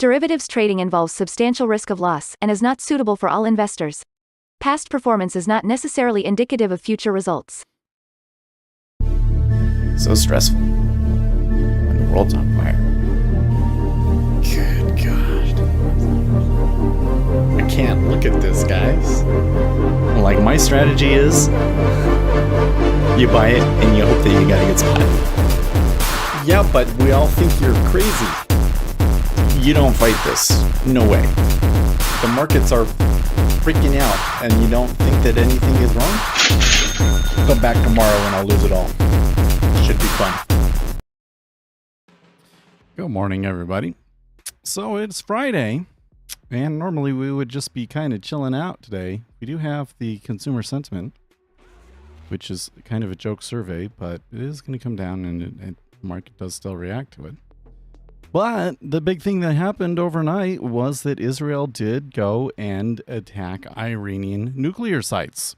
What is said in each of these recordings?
Derivatives trading involves substantial risk of loss and is not suitable for all investors. Past performance is not necessarily indicative of future results. So stressful when the world's on fire. Good God. I can't look at this, guys. Like, my strategy is you buy it and you hope that you gotta get spotted. Yeah, but we all think you're crazy. You don't fight this. No way. The markets are freaking out and you don't think that anything is wrong? Come back tomorrow and I'll lose it all. Should be fun. Good morning, everybody. So it's Friday, and normally we would just be kind of chilling out today. We do have the consumer sentiment, which is kind of a joke survey, but it is going to come down, and the market does still react to it. But the big thing that happened overnight was that Israel did go and attack Iranian nuclear sites.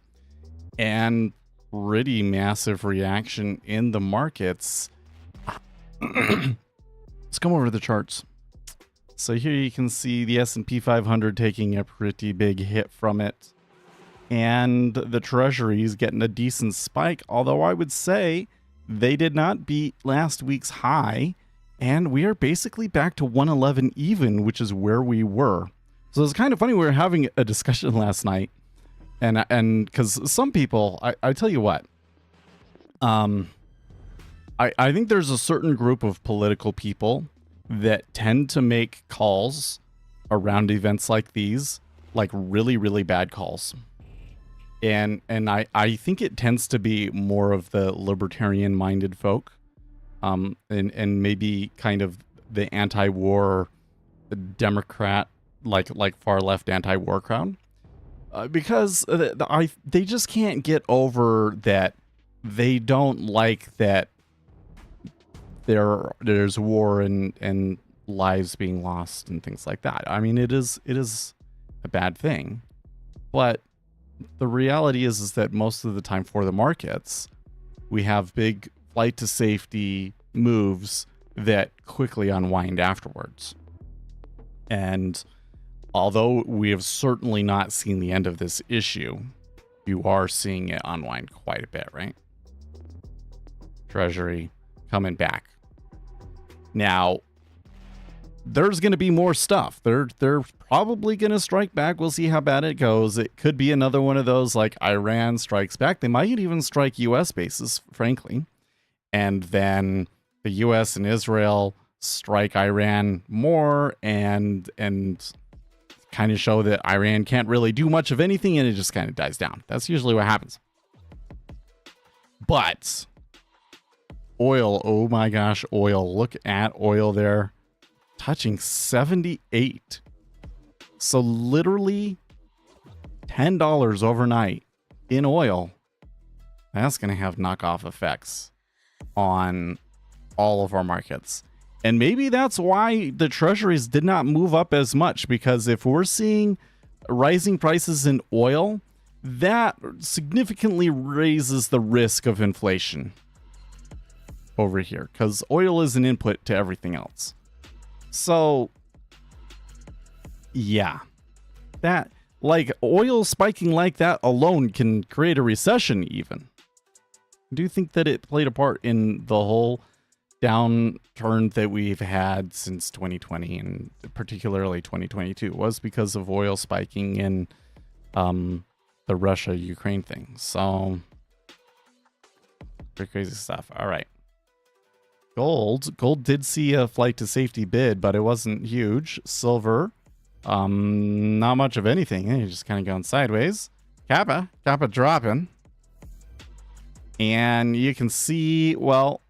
And pretty massive reaction in the markets. Let's come over to the charts. So here you can see the S&P 500 taking a pretty big hit from it. And the Treasury's getting a decent spike, although I would say they did not beat last week's high. And we are basically back to 111 even, which is where we were. So it's kind of funny. We were having a discussion last night. And because some people, I tell you what, I think there's a certain group of political people that tend to make calls around events like these, like really, really bad calls. And I think it tends to be more of the libertarian-minded folk, and maybe kind of the anti-war Democrat, like far-left anti-war crowd. Because they just can't get over that they don't like that there's war and lives being lost and things like that. I mean, it is a bad thing, but the reality is that most of the time for the markets, we have big flight to safety moves that quickly unwind afterwards. And although we have certainly not seen the end of this issue, you are seeing it unwind quite a bit, right? Treasury coming back. Now, there's going to be more stuff. They're probably going to strike back. We'll see how bad it goes. It could be another one of those like Iran strikes back. They might even strike U.S. bases, frankly. And then the U.S. and Israel strike Iran more and kind of show that Iran can't really do much of anything, and it just kind of dies down. That's usually what happens. But oil, oh my gosh, oil. Look at oil there, touching 78. So literally $10 overnight in oil. That's going to have knockoff effects on all of our markets. And maybe that's why the treasuries did not move up as much, because if we're seeing rising prices in oil, that significantly raises the risk of inflation over here, because oil is an input to everything else. So, yeah, that, like, oil spiking like that alone can create a recession even. I do think that it played a part in the whole downturn that we've had since 2020 and particularly 2022 was because of oil spiking in the Russia-Ukraine thing. So pretty crazy stuff. All right. Gold did see a flight to safety bid, but it wasn't huge. Silver, not much of anything. You're just kind of going sideways. Kappa dropping. And you can see, well,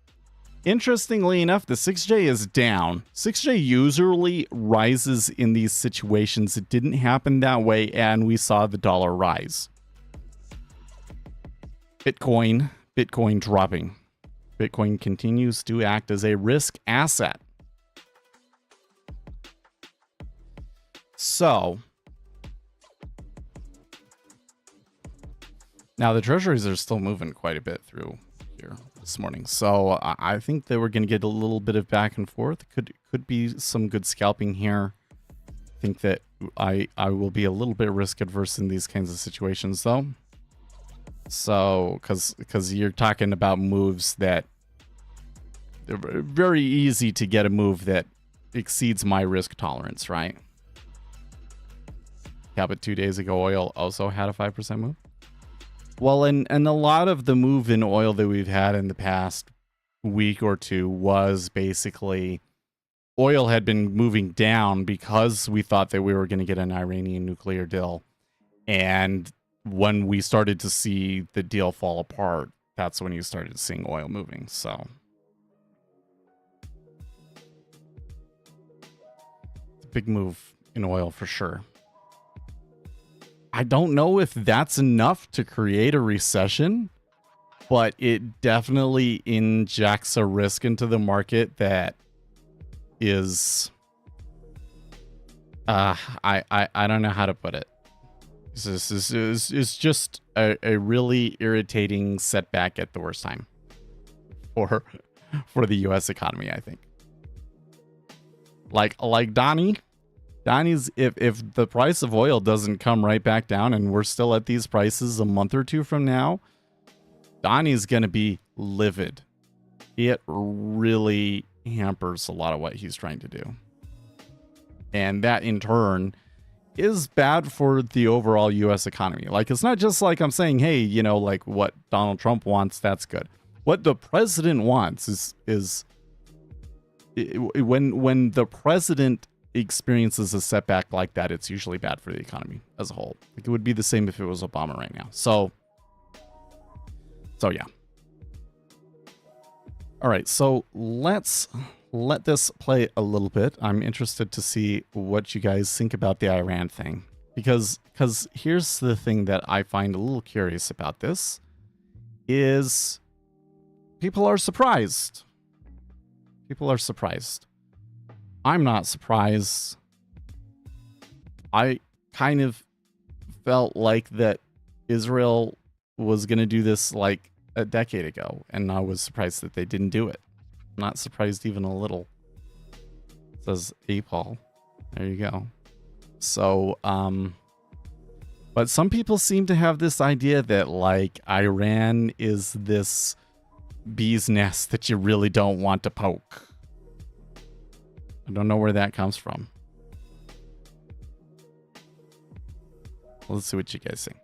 interestingly enough, the 6J is down. 6J usually rises in these situations. It didn't happen that way, and we saw the dollar rise. Bitcoin dropping. Bitcoin continues to act as a risk asset. So, now the treasuries are still moving quite a bit through here this morning. So I think that we're going to get a little bit of back and forth. Could be some good scalping here. think that I will be a little bit risk adverse in these kinds of situations, though. So, because you're talking about moves that are very easy to get a move that exceeds my risk tolerance, right? Yeah, but 2 days ago, oil also had a 5% move. Well, and a lot of the move in oil that we've had in the past week or two was basically oil had been moving down because we thought that we were going to get an Iranian nuclear deal. And when we started to see the deal fall apart, that's when you started seeing oil moving. So big move in oil for sure. I don't know if that's enough to create a recession, but it definitely injects a risk into the market that is I don't know how to put it. This is just a really irritating setback at the worst time for the US economy, I think. Like Donnie's if the price of oil doesn't come right back down and we're still at these prices a month or two from now, Donnie's going to be livid. It really hampers a lot of what he's trying to do. And that in turn is bad for the overall US economy. Like, it's not just like I'm saying, hey, you know, like what Donald Trump wants, that's good. What the president wants is when the president experiences a setback like that, it's usually bad for the economy as a whole. Like, it would be the same if it was Obama right now. So yeah. All right, so let's let this play a little bit. I'm interested to see what you guys think about the Iran thing. Because here's the thing that I find a little curious about this is people are surprised. People are surprised. I'm not surprised. I kind of felt like that Israel was going to do this like a decade ago, and I was surprised that they didn't do it. Not surprised even a little. Says Paul. There you go. So, but some people seem to have this idea that like Iran is this bee's nest that you really don't want to poke. I don't know where that comes from. Let's see what you guys think.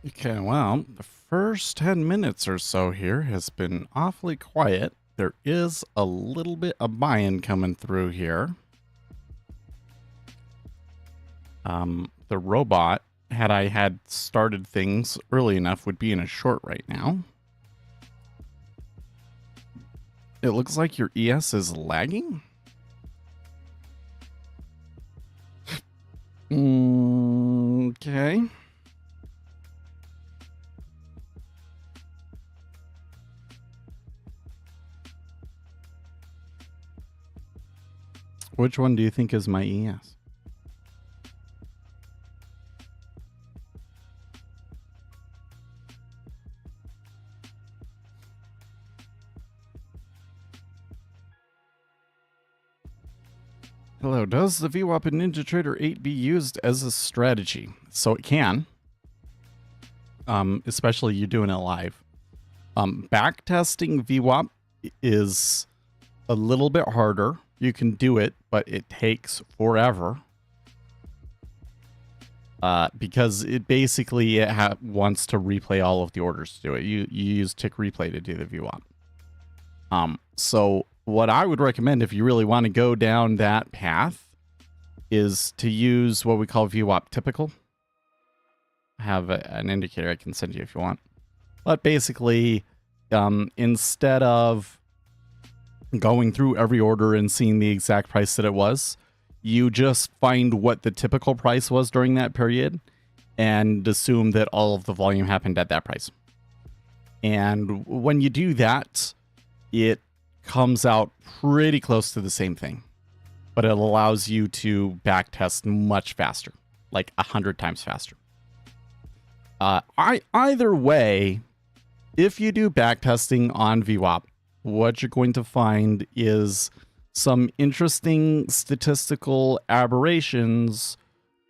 Okay, well, the first 10 minutes or so here has been awfully quiet. There is a little bit of buy-in coming through here. The robot, had I had started things early enough, would be in a short right now. It looks like your ES is lagging. Okay. Which one do you think is my ES? Hello, does the VWAP in NinjaTrader 8 be used as a strategy? So it can. Especially you doing it live. Backtesting VWAP is a little bit harder. You can do it, but it takes forever. Because it basically wants to replay all of the orders to do it. You use tick replay to do the VWAP. So what I would recommend if you really want to go down that path is to use what we call VWAP typical. I have an indicator I can send you if you want. But basically, instead of going through every order and seeing the exact price that it was, you just find what the typical price was during that period and assume that all of the volume happened at that price. And when you do that, it comes out pretty close to the same thing, but it allows you to backtest much faster, like 100 times faster. Either way, if you do backtesting on VWAP, what you're going to find is some interesting statistical aberrations,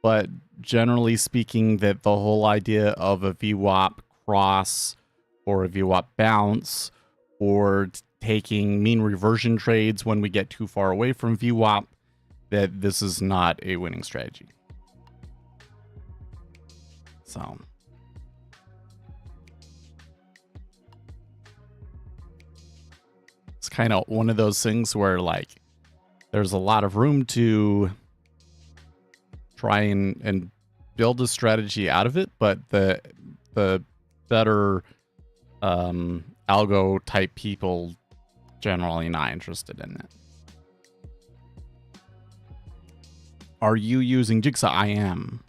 but generally speaking, that the whole idea of a VWAP cross or a VWAP bounce or taking mean reversion trades when we get too far away from VWAP, that this is not a winning strategy. So it's kind of one of those things where, like, there's a lot of room to try and build a strategy out of it, but the better algo type people generally not interested in it. Are you using Jigsaw? I am.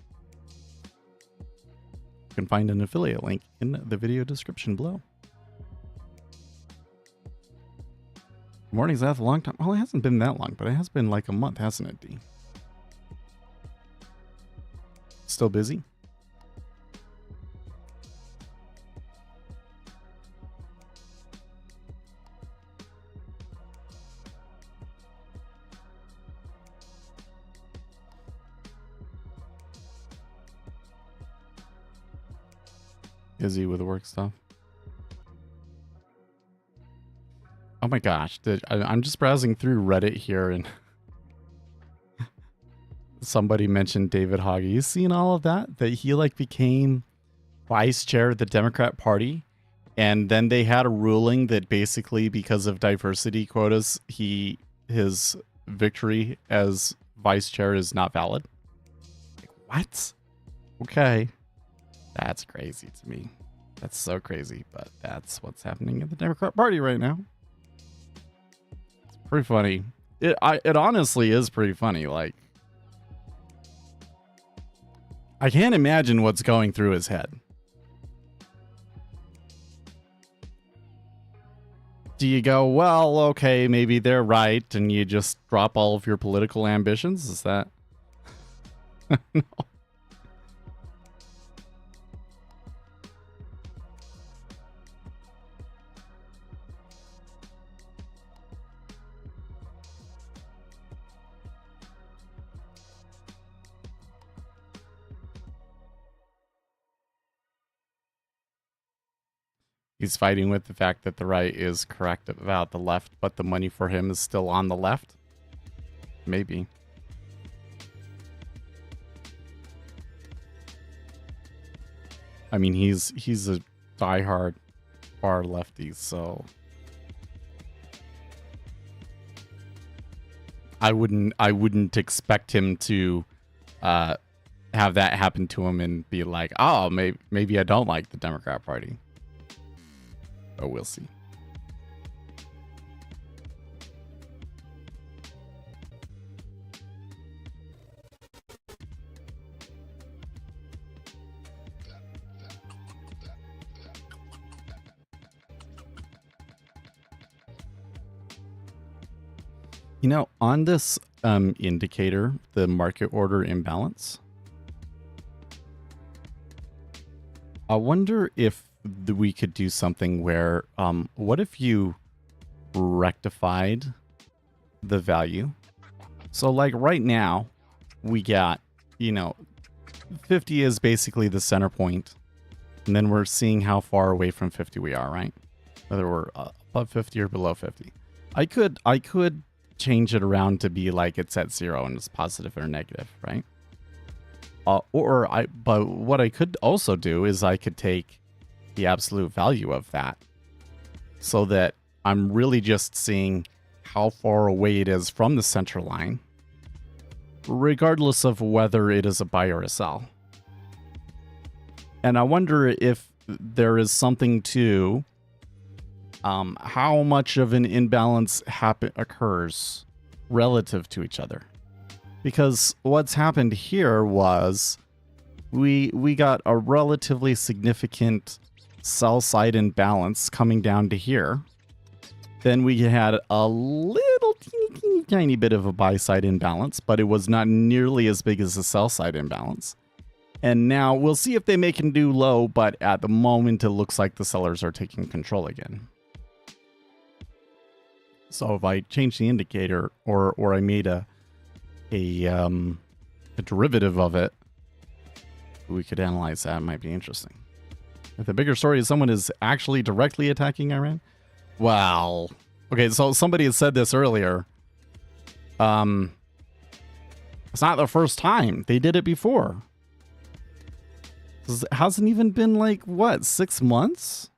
You can find an affiliate link in the video description below. Morning's that a long time? Well, it hasn't been that long, but it has been like a month, hasn't it, D? Still busy? Busy with the work stuff? Oh my gosh, I'm just browsing through Reddit here and somebody mentioned David Hogg. You seen all of that? That he like became vice chair of the Democrat Party, and then they had a ruling that basically because of diversity quotas, his victory as vice chair is not valid. Like, what? Okay. That's crazy to me. That's so crazy, but that's what's happening in the Democrat Party right now. Pretty funny. It honestly is pretty funny. Like, I can't imagine what's going through his head. Do you go, well, okay, maybe they're right, and you just drop all of your political ambitions? Is that... No. He's fighting with the fact that the right is correct about the left, but the money for him is still on the left? Maybe. I mean, he's a diehard far lefty, so I wouldn't expect him to have that happen to him and be like, oh, maybe I don't like the Democrat Party. But we'll see. You know, on this indicator, the market order imbalance, I wonder if we could do something where, what if you rectified the value? So like right now, we got, 50 is basically the center point, and then we're seeing how far away from 50 we are, right? Whether we're above 50 or below 50. I could change it around to be like it's at 0 and it's positive or negative, right? But what I could also do is I could take the absolute value of that so that I'm really just seeing how far away it is from the center line, regardless of whether it is a buy or a sell. And I wonder if there is something to how much of an imbalance occurs relative to each other. Because what's happened here was we got a relatively significant sell side imbalance coming down to here. Then we had a little teeny tiny bit of a buy side imbalance, but it was not nearly as big as the sell side imbalance. And now we'll see if they make a new low, but at the moment it looks like the sellers are taking control again. So if I change the indicator or I made a derivative of it, we could analyze that. It might be interesting. If the bigger story is someone is actually directly attacking Iran, well, okay, so somebody had said this earlier. It's not the first time. They did it before. It hasn't even been like, what, 6 months?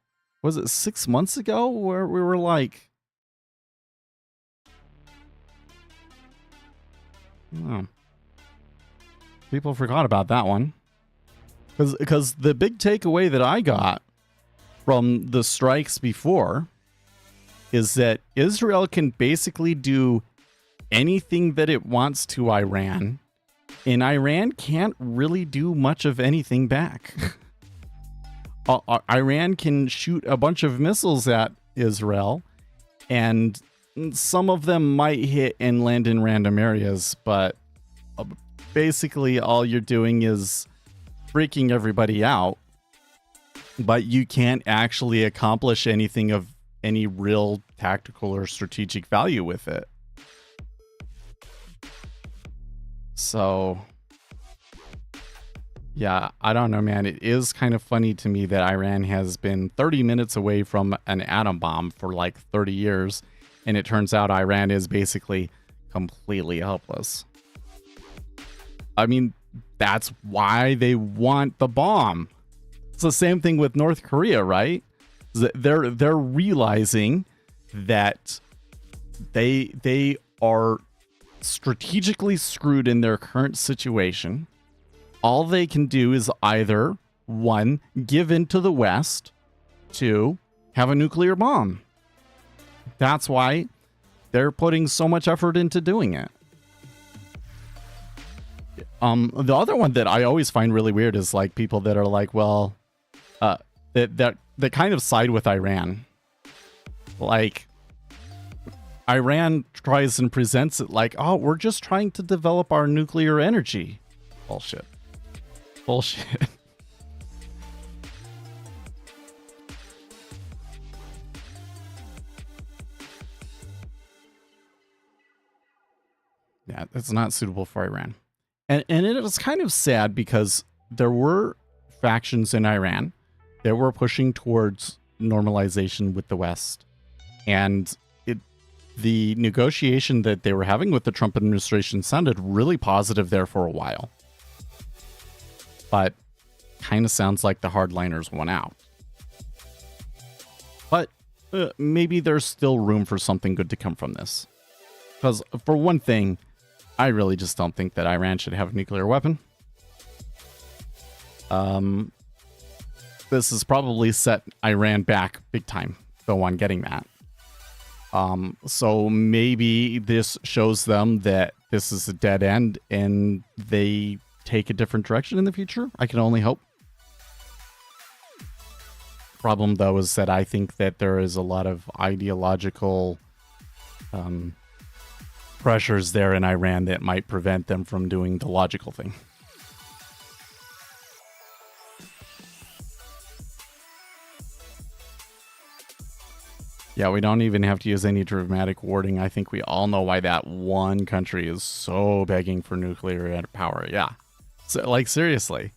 Was it 6 months ago where we were like, oh, people forgot about that one. Because the big takeaway that I got from the strikes before is that Israel can basically do anything that it wants to Iran, and Iran can't really do much of anything back. Iran can shoot a bunch of missiles at Israel, and some of them might hit and land in random areas, but basically all you're doing is freaking everybody out, but you can't actually accomplish anything of any real tactical or strategic value with it. So, yeah, I don't know, man. It is kind of funny to me that Iran has been 30 minutes away from an atom bomb for like 30 years, and it turns out Iran is basically completely helpless. I mean, that's why they want the bomb. It's the same thing with North Korea, right? They're realizing that they are strategically screwed in their current situation. All they can do is either, 1, give in to the West, 2, have a nuclear bomb. That's why they're putting so much effort into doing it. The other one that I always find really weird is like people that are like, well, that kind of side with Iran. Like, Iran tries and presents it like, oh, we're just trying to develop our nuclear energy. Bullshit. Bullshit. Yeah, it's not suitable for Iran. And it is kind of sad because there were factions in Iran that were pushing towards normalization with the West. And the negotiation that they were having with the Trump administration sounded really positive there for a while. But kind of sounds like the hardliners won out. But maybe there's still room for something good to come from this. Because for one thing, I really just don't think that Iran should have a nuclear weapon. This has probably set Iran back big time, though, on getting that. So maybe this shows them that this is a dead end and they take a different direction in the future. I can only hope. Problem, though, is that I think that there is a lot of ideological pressures there in Iran that might prevent them from doing the logical thing. Yeah, we don't even have to use any dramatic wording. I think we all know why that one country is so begging for nuclear power. Yeah. So, like, seriously.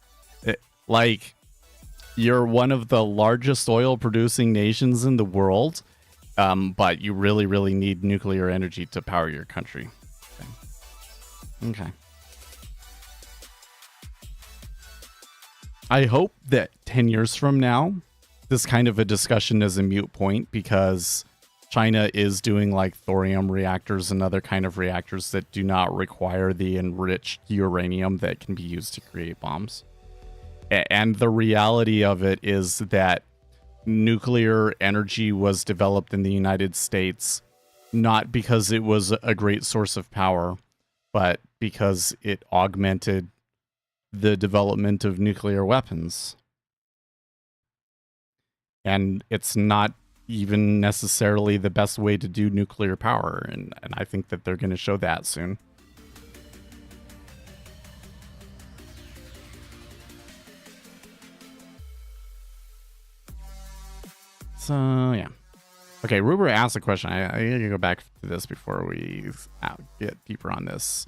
You're one of the largest oil producing nations in the world, but you really, really need nuclear energy to power your country. Okay. I hope that 10 years from now, this kind of a discussion is a moot point, because China is doing like thorium reactors and other kind of reactors that do not require the enriched uranium that can be used to create bombs. And the reality of it is that nuclear energy was developed in the United States not because it was a great source of power, but because it augmented the development of nuclear weapons. And it's not even necessarily the best way to do nuclear power. And I think that they're going to show that soon. So, yeah. Okay, Ruber asked a question. I gotta go back to this before we get deeper on this.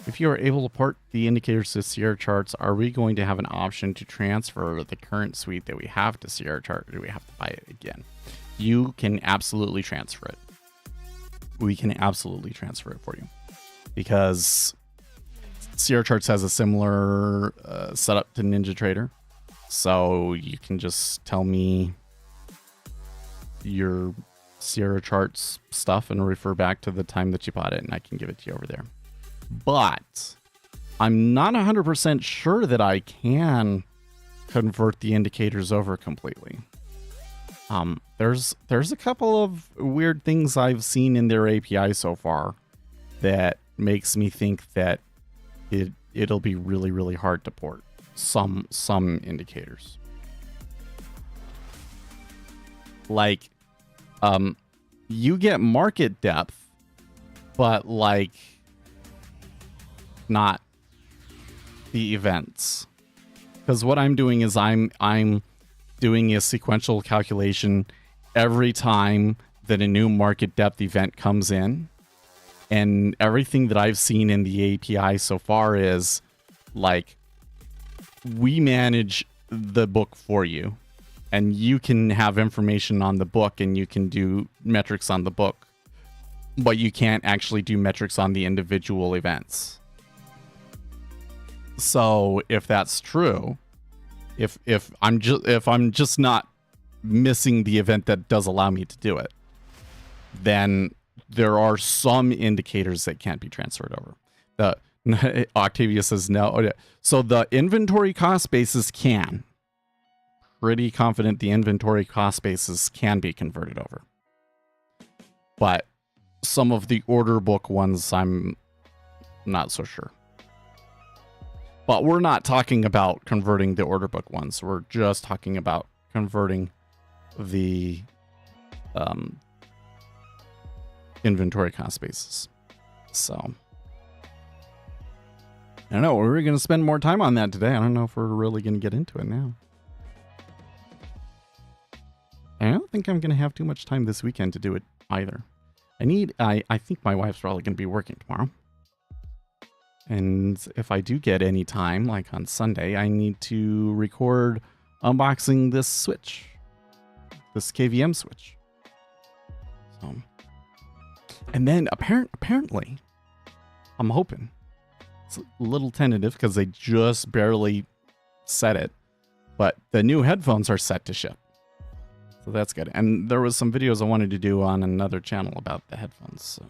If you are able to port the indicators to Sierra charts, are we going to have an option to transfer the current suite that we have to Sierra chart, or do we have to buy it again? You can absolutely transfer it. We can absolutely transfer it for you, because Sierra charts has a similar setup to NinjaTrader. So you can just tell me your Sierra charts stuff and refer back to the time that you bought it, and I can give it to you over there. But I'm not 100% sure that I can convert the indicators over completely. There's a couple of weird things I've seen in their API so far that makes me think that it'll be really, really hard to port some indicators. Like, you get market depth, but like not the events. Because what I'm doing is I'm doing a sequential calculation every time that a new market depth event comes in. And everything that I've seen in the API so far is like, we manage the book for you, and you can have information on the book and you can do metrics on the book, but you can't actually do metrics on the individual events. So if that's true, if I'm just not missing the event that does allow me to do it, then there are some indicators that can't be transferred over. Octavia says no. So the inventory cost basis can. Pretty confident the inventory cost basis can be converted over. But some of the order book ones, I'm not so sure. But we're not talking about converting the order book ones. We're just talking about converting the inventory cost basis. So I don't know. We're going to spend more time on that today. I don't know if we're really going to get into it now. I don't think I'm going to have too much time this weekend to do it either. I think my wife's probably going to be working tomorrow. And if I do get any time, like on Sunday, I need to record unboxing this Switch. This KVM Switch. So, and then apparently, I'm hoping, it's a little tentative because they just barely said it, But the new headphones are set to ship. So that's good. And there was some videos I wanted to do on another channel about the headphones, so...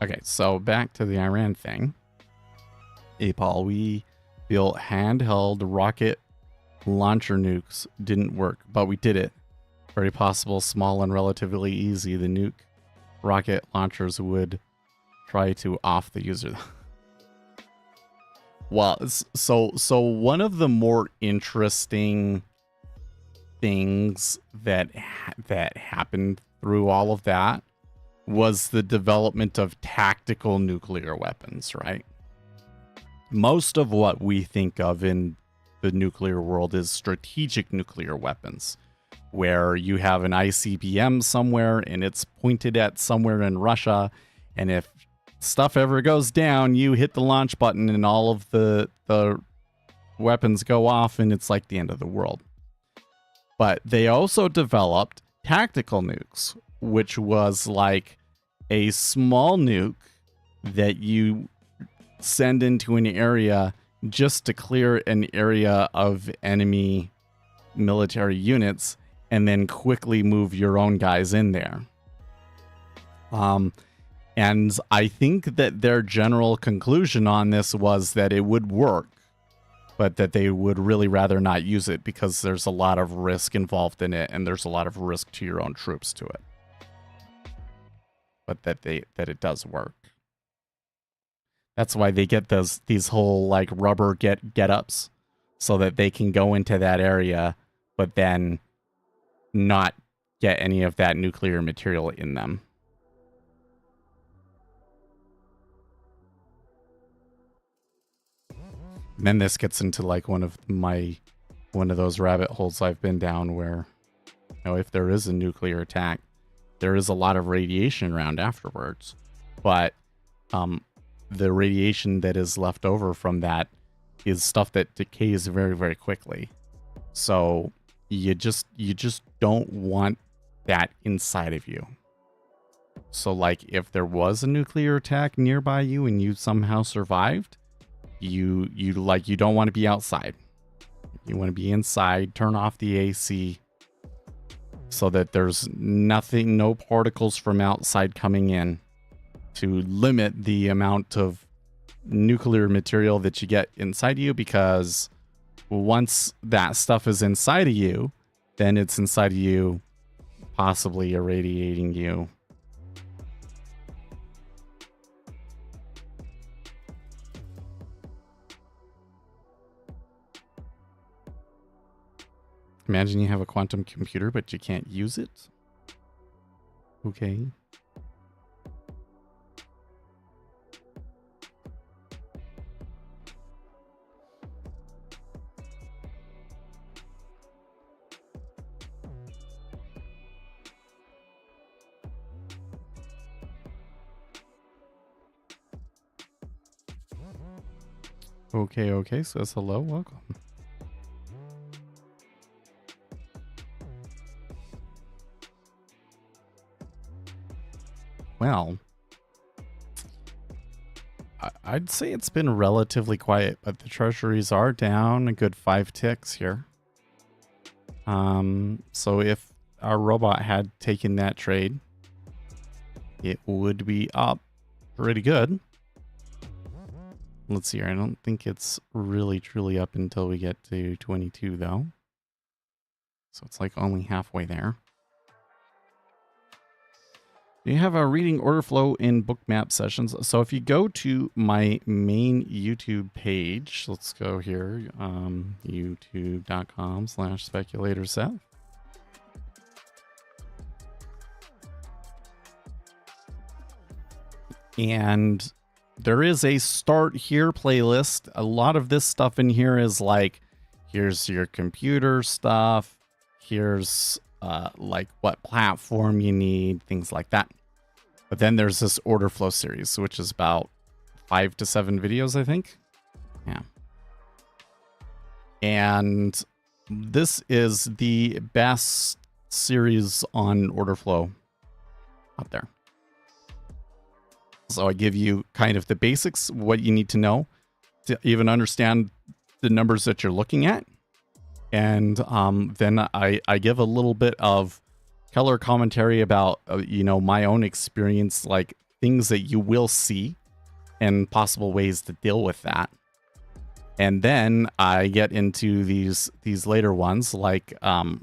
Okay, so back to the Iran thing. Hey, Paul, we built handheld rocket launcher nukes. Didn't work, but we did it. Very possible, small and relatively easy. The nuke rocket launchers would try to off the user. Well, so one of the more interesting things that happened through all of that was the development of tactical nuclear weapons, right? Most of what we think of in the nuclear world is strategic nuclear weapons, where you have an ICBM somewhere and it's pointed at somewhere in Russia, and if stuff ever goes down, you hit the launch button and all of the weapons go off and it's like the end of the world. But they also developed tactical nukes, which was like a small nuke that you send into an area just to clear an area of enemy military units and then quickly move your own guys in there. And I think that their general conclusion on this was that it would work, but that they would really rather not use it because there's a lot of risk involved in it and there's a lot of risk to your own troops to it. But that it does work. That's why they get these whole like rubber get-ups so that they can go into that area but then not get any of that nuclear material in them. And then this gets into like one of those rabbit holes I've been down where, you know, if there is a nuclear attack, there is a lot of radiation around afterwards, but the radiation that is left over from that is stuff that decays very, very quickly. So you just don't want that inside of you. So like if there was a nuclear attack nearby you and you somehow survived, you don't want to be outside. You want to be inside, turn off the AC so that there's no particles from outside coming in to limit the amount of nuclear material that you get inside you, because once that stuff is inside of you, then it's inside of you, possibly irradiating you. Imagine you have a quantum computer, but you can't use it. Okay. Okay, says hello, welcome. Well, I'd say it's been relatively quiet, but the treasuries are down a good 5 ticks here. So if our robot had taken that trade, it would be up pretty good. Let's see here. I don't think it's really truly up until we get to 22 though. So it's like only halfway there. You have a reading order flow in bookmap sessions. So if you go to my main YouTube page, let's go here, youtube.com/speculatorseth. And there is a start here playlist. A lot of this stuff in here is like, here's your computer stuff. Here's like what platform you need, things like that. But then there's this order flow series, which is about 5 to 7 videos, I think. Yeah. And this is the best series on order flow out there. So I give you kind of the basics, what you need to know to even understand the numbers that you're looking at. And then I give a little bit of color commentary about, my own experience, like things that you will see and possible ways to deal with that. And then I get into these later ones, like the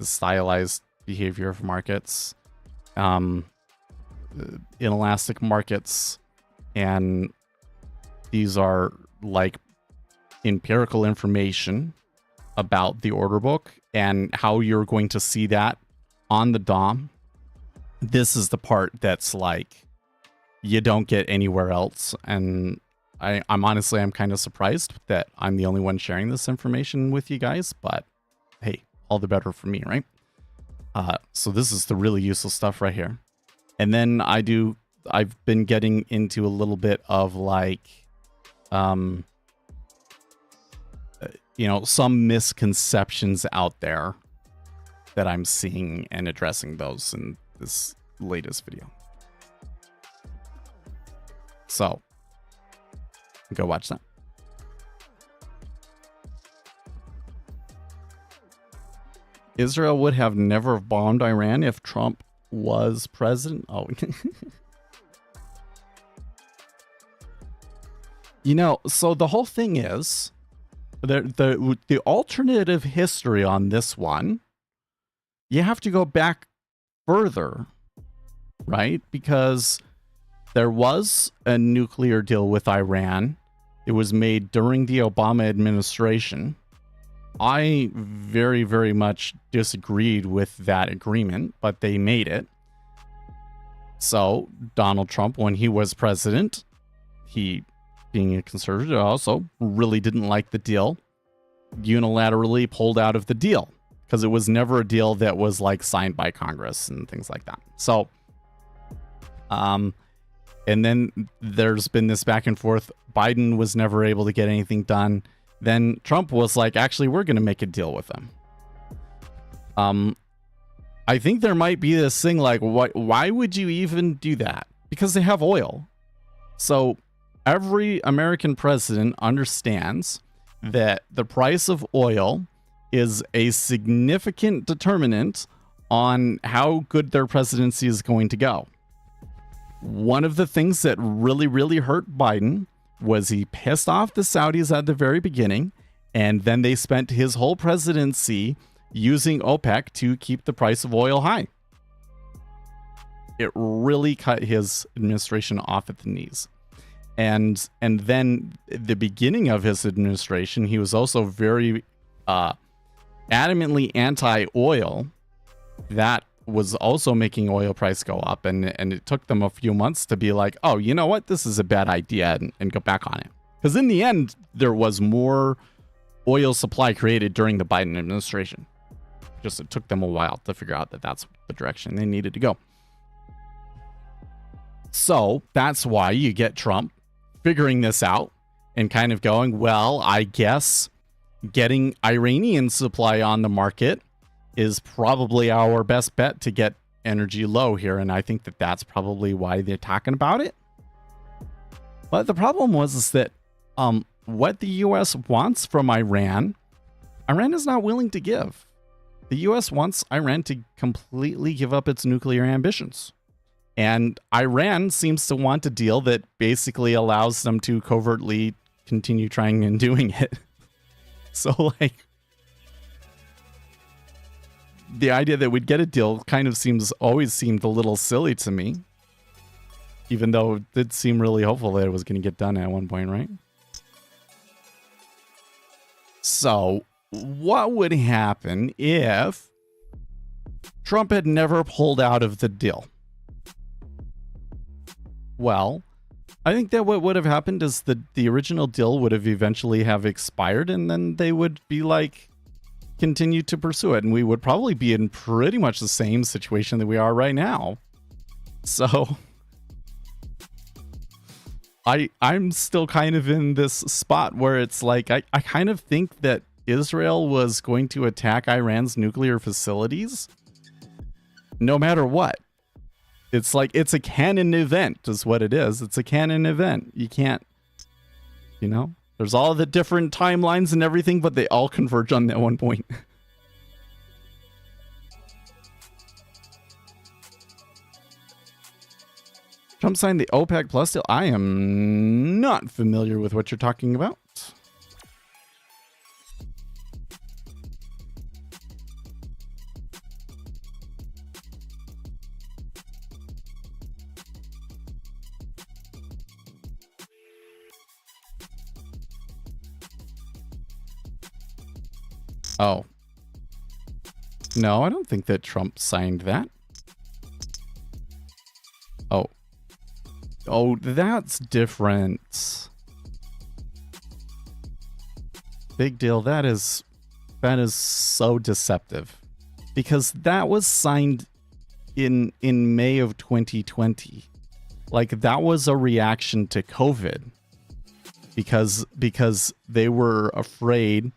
stylized behavior of markets, inelastic markets, and these are like empirical information about the order book and how you're going to see that on the DOM. This is the part that's like you don't get anywhere else, and I'm kind of surprised that I'm the only one sharing this information with you guys, but hey, all the better for me, right? So this is the really useful stuff right here. And then I've been getting into a little bit of like, some misconceptions out there that I'm seeing and addressing those in this latest video. So go watch that. Israel would have never bombed Iran if Trump was president. Oh, so the whole thing is the alternative history on this one, you have to go back further, right? Because there was a nuclear deal with Iran. It was made during the Obama administration. I very, very much disagreed with that agreement, but they made it. So Donald Trump, when he was president, he, being a conservative, also really didn't like the deal, unilaterally pulled out of the deal because it was never a deal that was like signed by Congress and things like that. So, and then there's been this back and forth. Biden was never able to get anything done. Then Trump was like, actually, we're going to make a deal with them. I think there might be this thing like, why would you even do that? Because they have oil. So every American president understands that the price of oil is a significant determinant on how good their presidency is going to go. One of the things that really, really hurt Biden was he pissed off the Saudis at the very beginning, and then they spent his whole presidency using OPEC to keep the price of oil high. It really cut his administration off at the knees. And then at the beginning of his administration, he was also very adamantly anti-oil. That was also making oil price go up, and it took them a few months to be like, oh, you know what, this is a bad idea, and go back on it. Because in the end, there was more oil supply created during the Biden administration. Just it took them a while to figure out that that's the direction they needed to go. So that's why you get Trump figuring this out and kind of going, well, I guess getting Iranian supply on the market is probably our best bet to get energy low here. And I think that that's probably why they're talking about it. But the problem is that what the U.S. wants from Iran is not willing to give. The U.S. wants Iran to completely give up its nuclear ambitions. And Iran seems to want a deal that basically allows them to covertly continue trying and doing it. So, like, the idea that we'd get a deal kind of always seemed a little silly to me. Even though it did seem really hopeful that it was going to get done at one point, right? So, what would happen if Trump had never pulled out of the deal? Well, I think that what would have happened is the original deal would have eventually have expired, and then they would be like, continue to pursue it. And we would probably be in pretty much the same situation that we are right now. So I'm still kind of in this spot where it's like I kind of think that Israel was going to attack Iran's nuclear facilities no matter what. It's like it's a canon event is what it is. It's a canon event. You can't, there's all the different timelines and everything, but they all converge on that one point. Trump signed the OPEC Plus deal. I am not familiar with what you're talking about. Oh. No, I don't think that Trump signed that. Oh. Oh, that's different. Big deal. That is so deceptive. Because that was signed in May of 2020. Like, that was a reaction to COVID. Because they were afraid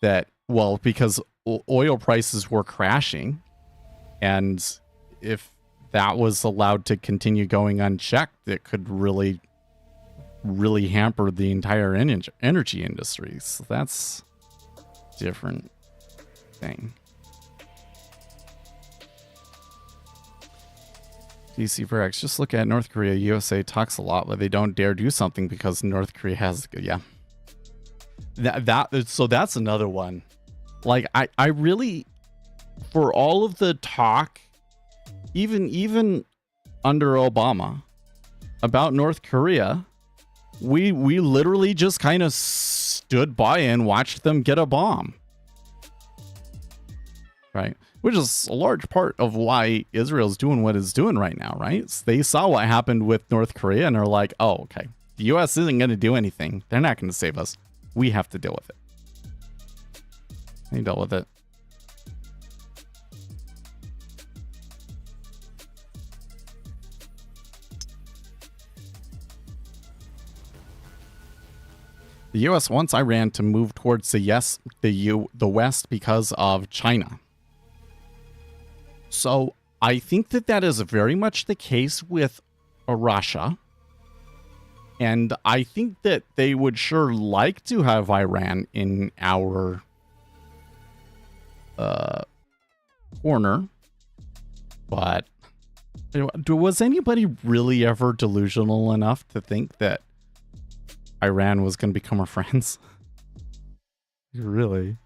that, well, because oil prices were crashing, and if that was allowed to continue going unchecked, it could really, really hamper the entire energy industry. So that's a different thing. DC for X, just look at North Korea. USA talks a lot, but they don't dare do something because North Korea has, yeah. So that's another one. Like, I really, for all of the talk, even under Obama, about North Korea, we literally just kind of stood by and watched them get a bomb. Right? Which is a large part of why Israel's doing what it's doing right now, right? So they saw what happened with North Korea and are like, oh, okay, the U.S. isn't going to do anything. They're not going to save us. We have to deal with it. They dealt with it. The U.S. wants Iran to move towards the West because of China. So I think that is very much the case with Russia. And I think that they would sure like to have Iran in our corner. But was anybody really ever delusional enough to think that Iran was going to become our friends? Really?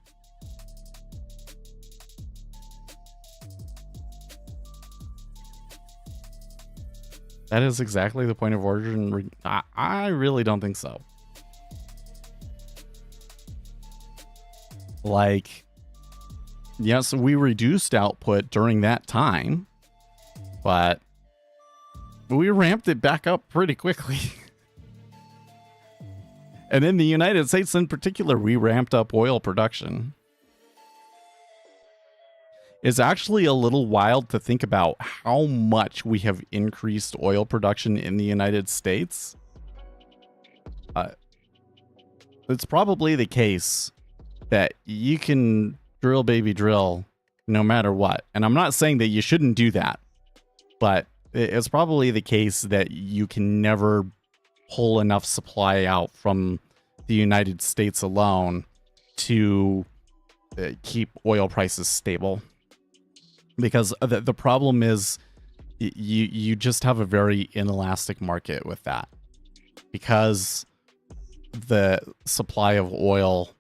That is exactly the point of origin. I really don't think so. Like, yes, we reduced output during that time, but we ramped it back up pretty quickly. And in the United States in particular, we ramped up oil production. It's actually a little wild to think about how much we have increased oil production in the United States. It's probably the case that you can drill, baby, drill no matter what. And I'm not saying that you shouldn't do that, but it's probably the case that you can never pull enough supply out from the United States alone to keep oil prices stable. Because the problem is you just have a very inelastic market with that. Because the supply of oil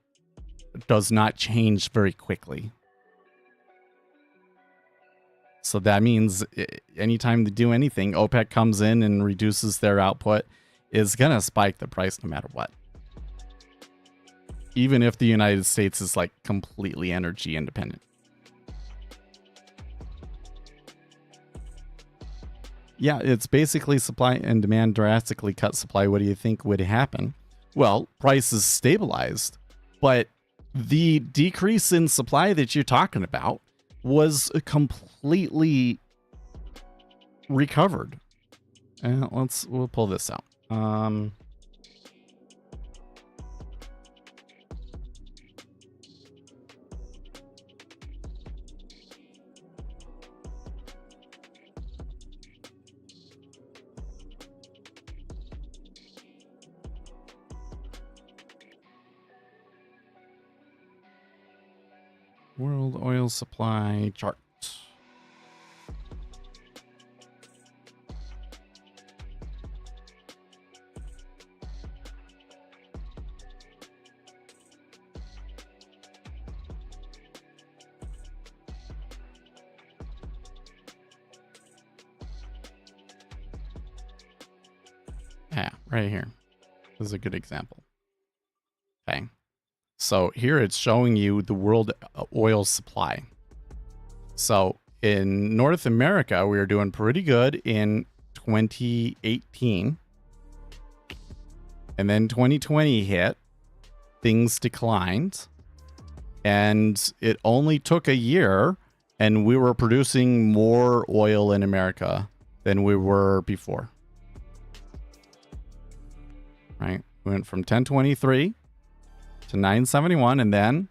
does not change very quickly. So that means anytime they do anything, OPEC comes in and reduces their output, is going to spike the price no matter what. Even if the United States is like completely energy independent. Yeah, it's basically supply and demand drastically cut supply. What do you think would happen? Well, prices stabilized, but the decrease in supply that you're talking about was completely recovered we'll pull this out. World oil supply chart. Yeah, right here. This is a good example. Okay. So here it's showing you the world oil supply. So in North America, we were doing pretty good in 2018. And then 2020 hit. Things declined. And it only took a year, and we were producing more oil in America than we were before. Right? We went from 1023 to 971, and then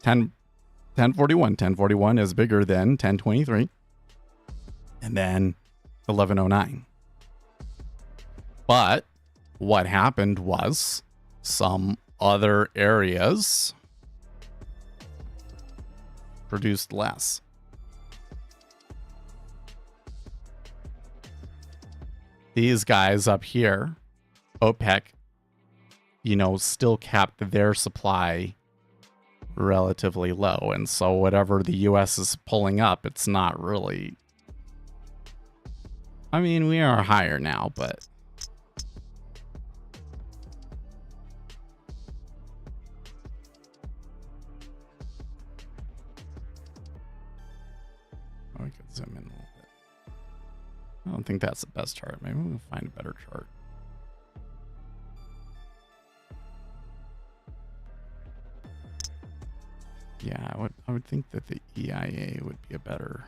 1041. 1041 is bigger than 1023, and then 1109. But what happened was some other areas produced less. These guys up here, OPEC, still kept their supply relatively low. And so whatever the US is pulling up, it's not really... I mean, we are higher now, but... Oh, we could zoom in a little bit. I don't think that's the best chart. Maybe we'll find a better chart. Yeah, I would think that the EIA would be a better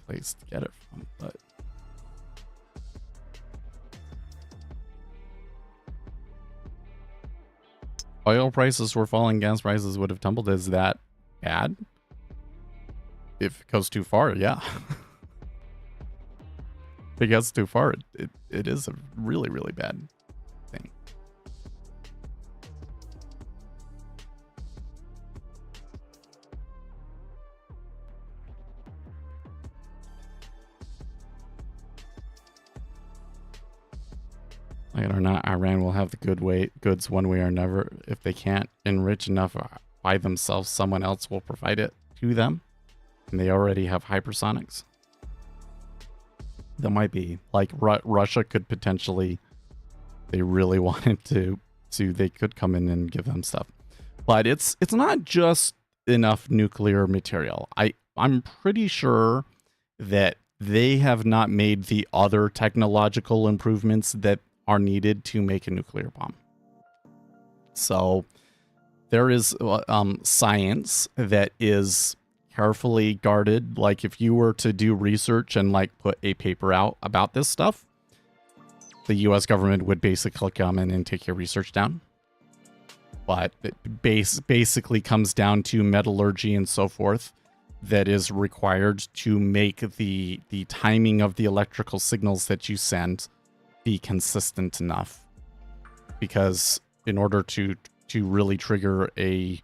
place to get it from, but oil prices were falling, gas prices would have tumbled. Is that bad? If it goes too far, yeah. If it gets too far, it is a really, really bad thing. Like it or not, Iran will have the goods one way or another. If they can't enrich enough by themselves, someone else will provide it to them. And they already have hypersonics. That might be like Russia could potentially, they really wanted to, they could come in and give them stuff. But it's not just enough nuclear material. I'm pretty sure that they have not made the other technological improvements that are needed to make a nuclear bomb. So there is science that is carefully guarded. Like if you were to do research and like put a paper out about this stuff, the US government would basically come in and take your research down. But it basically comes down to metallurgy and so forth that is required to make the timing of the electrical signals that you send be consistent enough. Because in order to really trigger a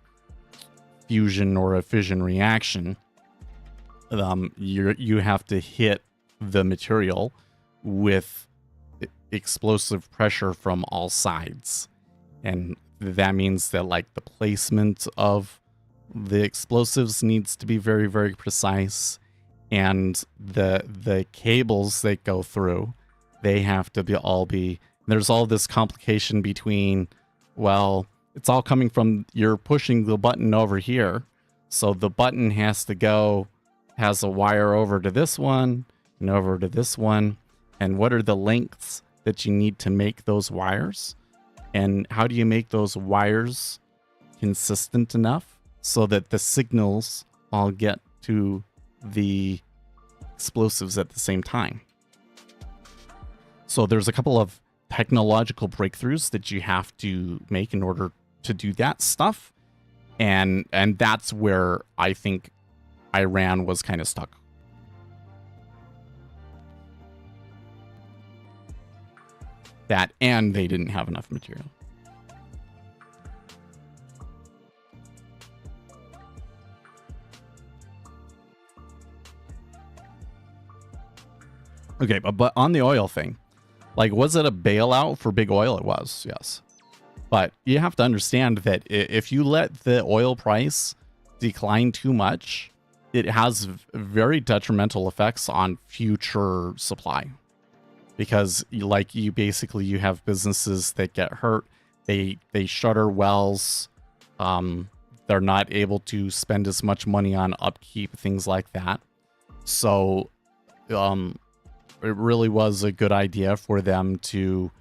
fusion or a fission reaction, you have to hit the material with explosive pressure from all sides. And that means that like the placement of the explosives needs to be very, very precise, and the cables that go through, they have to be there's all this complication between, well, it's all coming from, you're pushing the button over here, so the button has a wire over to this one and over to this one, and what are the lengths that you need to make those wires, and how do you make those wires consistent enough so that the signals all get to the explosives at the same time. So there's a couple of technological breakthroughs that you have to make in order to do that stuff. And that's where I think Iran was kind of stuck. That, and they didn't have enough material. Okay, but on the oil thing, like, was it a bailout for big oil? It was, yes. But you have to understand that if you let the oil price decline too much, it has very detrimental effects on future supply. Because you have businesses that get hurt. They shutter wells. They're not able to spend as much money on upkeep, things like that. So, it really was a good idea for them to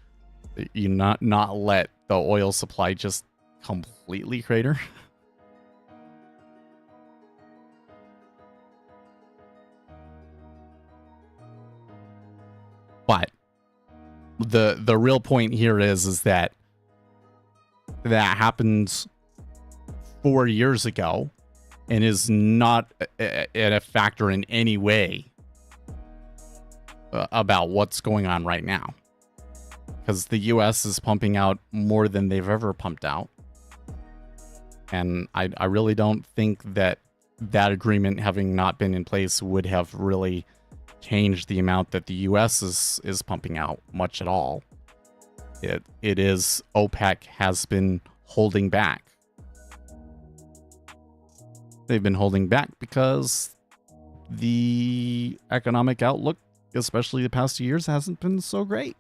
not let the oil supply just completely crater. But the real point here is that happened 4 years ago and is not a factor in any way about what's going on right now, because the US is pumping out more than they've ever pumped out, and I really don't think that agreement having not been in place would have really changed the amount that the US is pumping out much at all. It is OPEC has been holding back. They've been holding back because the economic outlook, especially the past 2 years, hasn't been so great.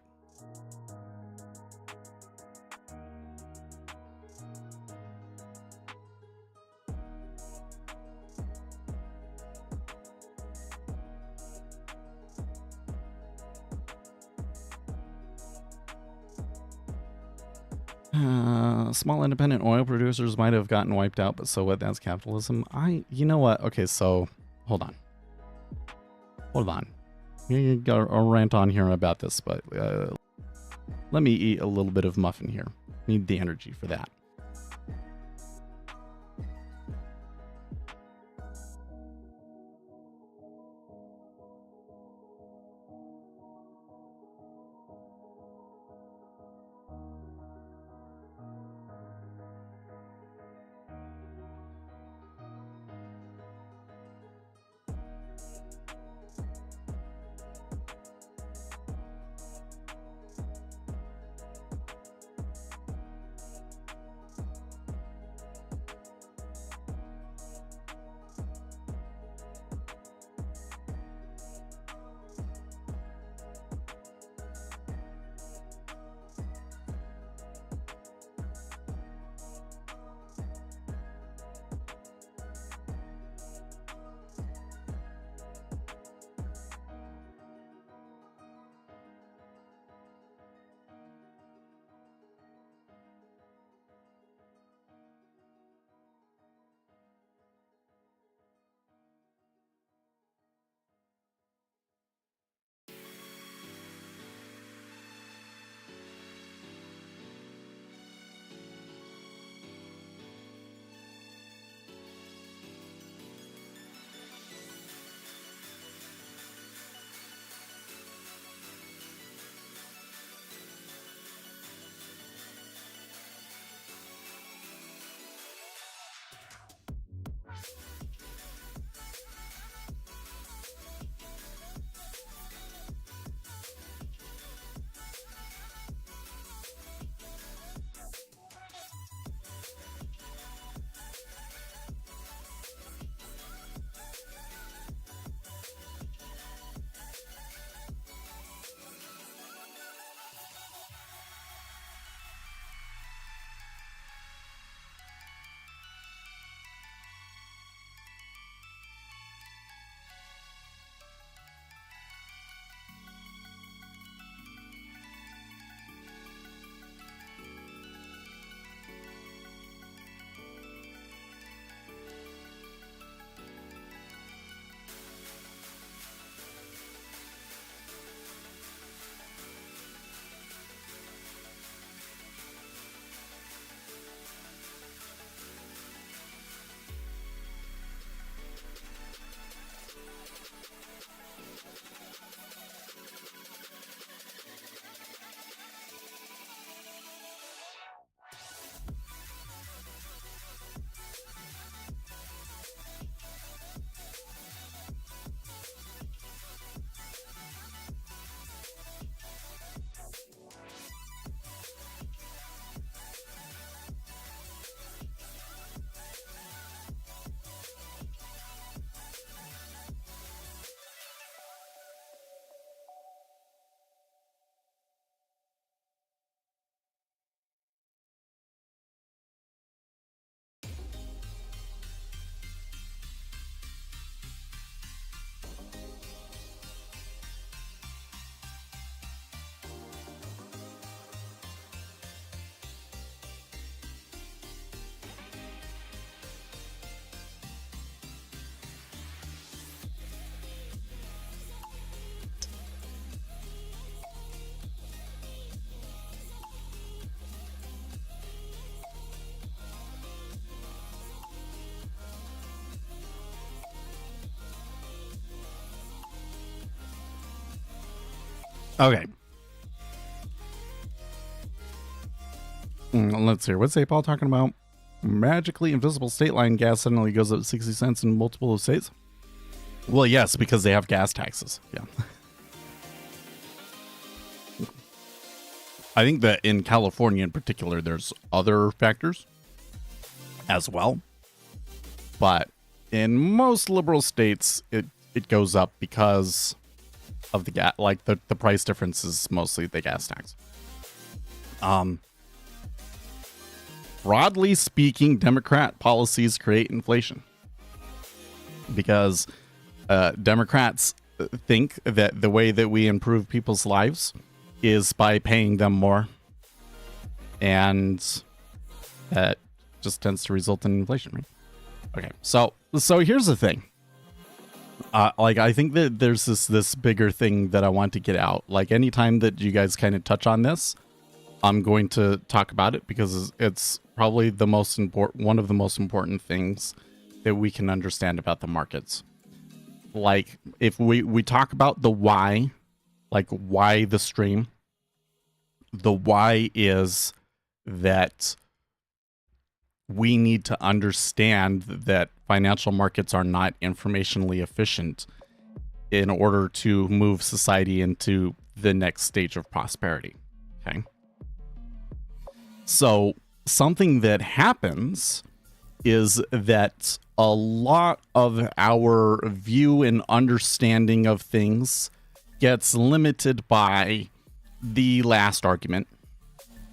Small independent oil producers might have gotten wiped out, but so what? That's capitalism. You know what? Okay, so hold on. You got a rant on here about this, but let me eat a little bit of muffin here. Need the energy for that. Okay. Let's see. What's A-Paul talking about? Magically invisible state line gas suddenly goes up 60 cents in multiple states. Well, yes, because they have gas taxes. Yeah. I think that in California in particular, there's other factors as well. But in most liberal states, it goes up because of the gas, like the price difference is mostly the gas tax. Broadly speaking, Democrat policies create inflation because Democrats think that the way that we improve people's lives is by paying them more, and that just tends to result in inflation, right? Okay, so here's the thing. Like, I think that there's this bigger thing that I want to get out. Like, anytime that you guys kind of touch on this, I'm going to talk about it because it's probably the most important, one of the most important things that we can understand about the markets. Like, if we talk about the why, like why the stream, the why is that we need to understand that financial markets are not informationally efficient in order to move society into the next stage of prosperity. Okay. So something that happens is that a lot of our view and understanding of things gets limited by the last argument,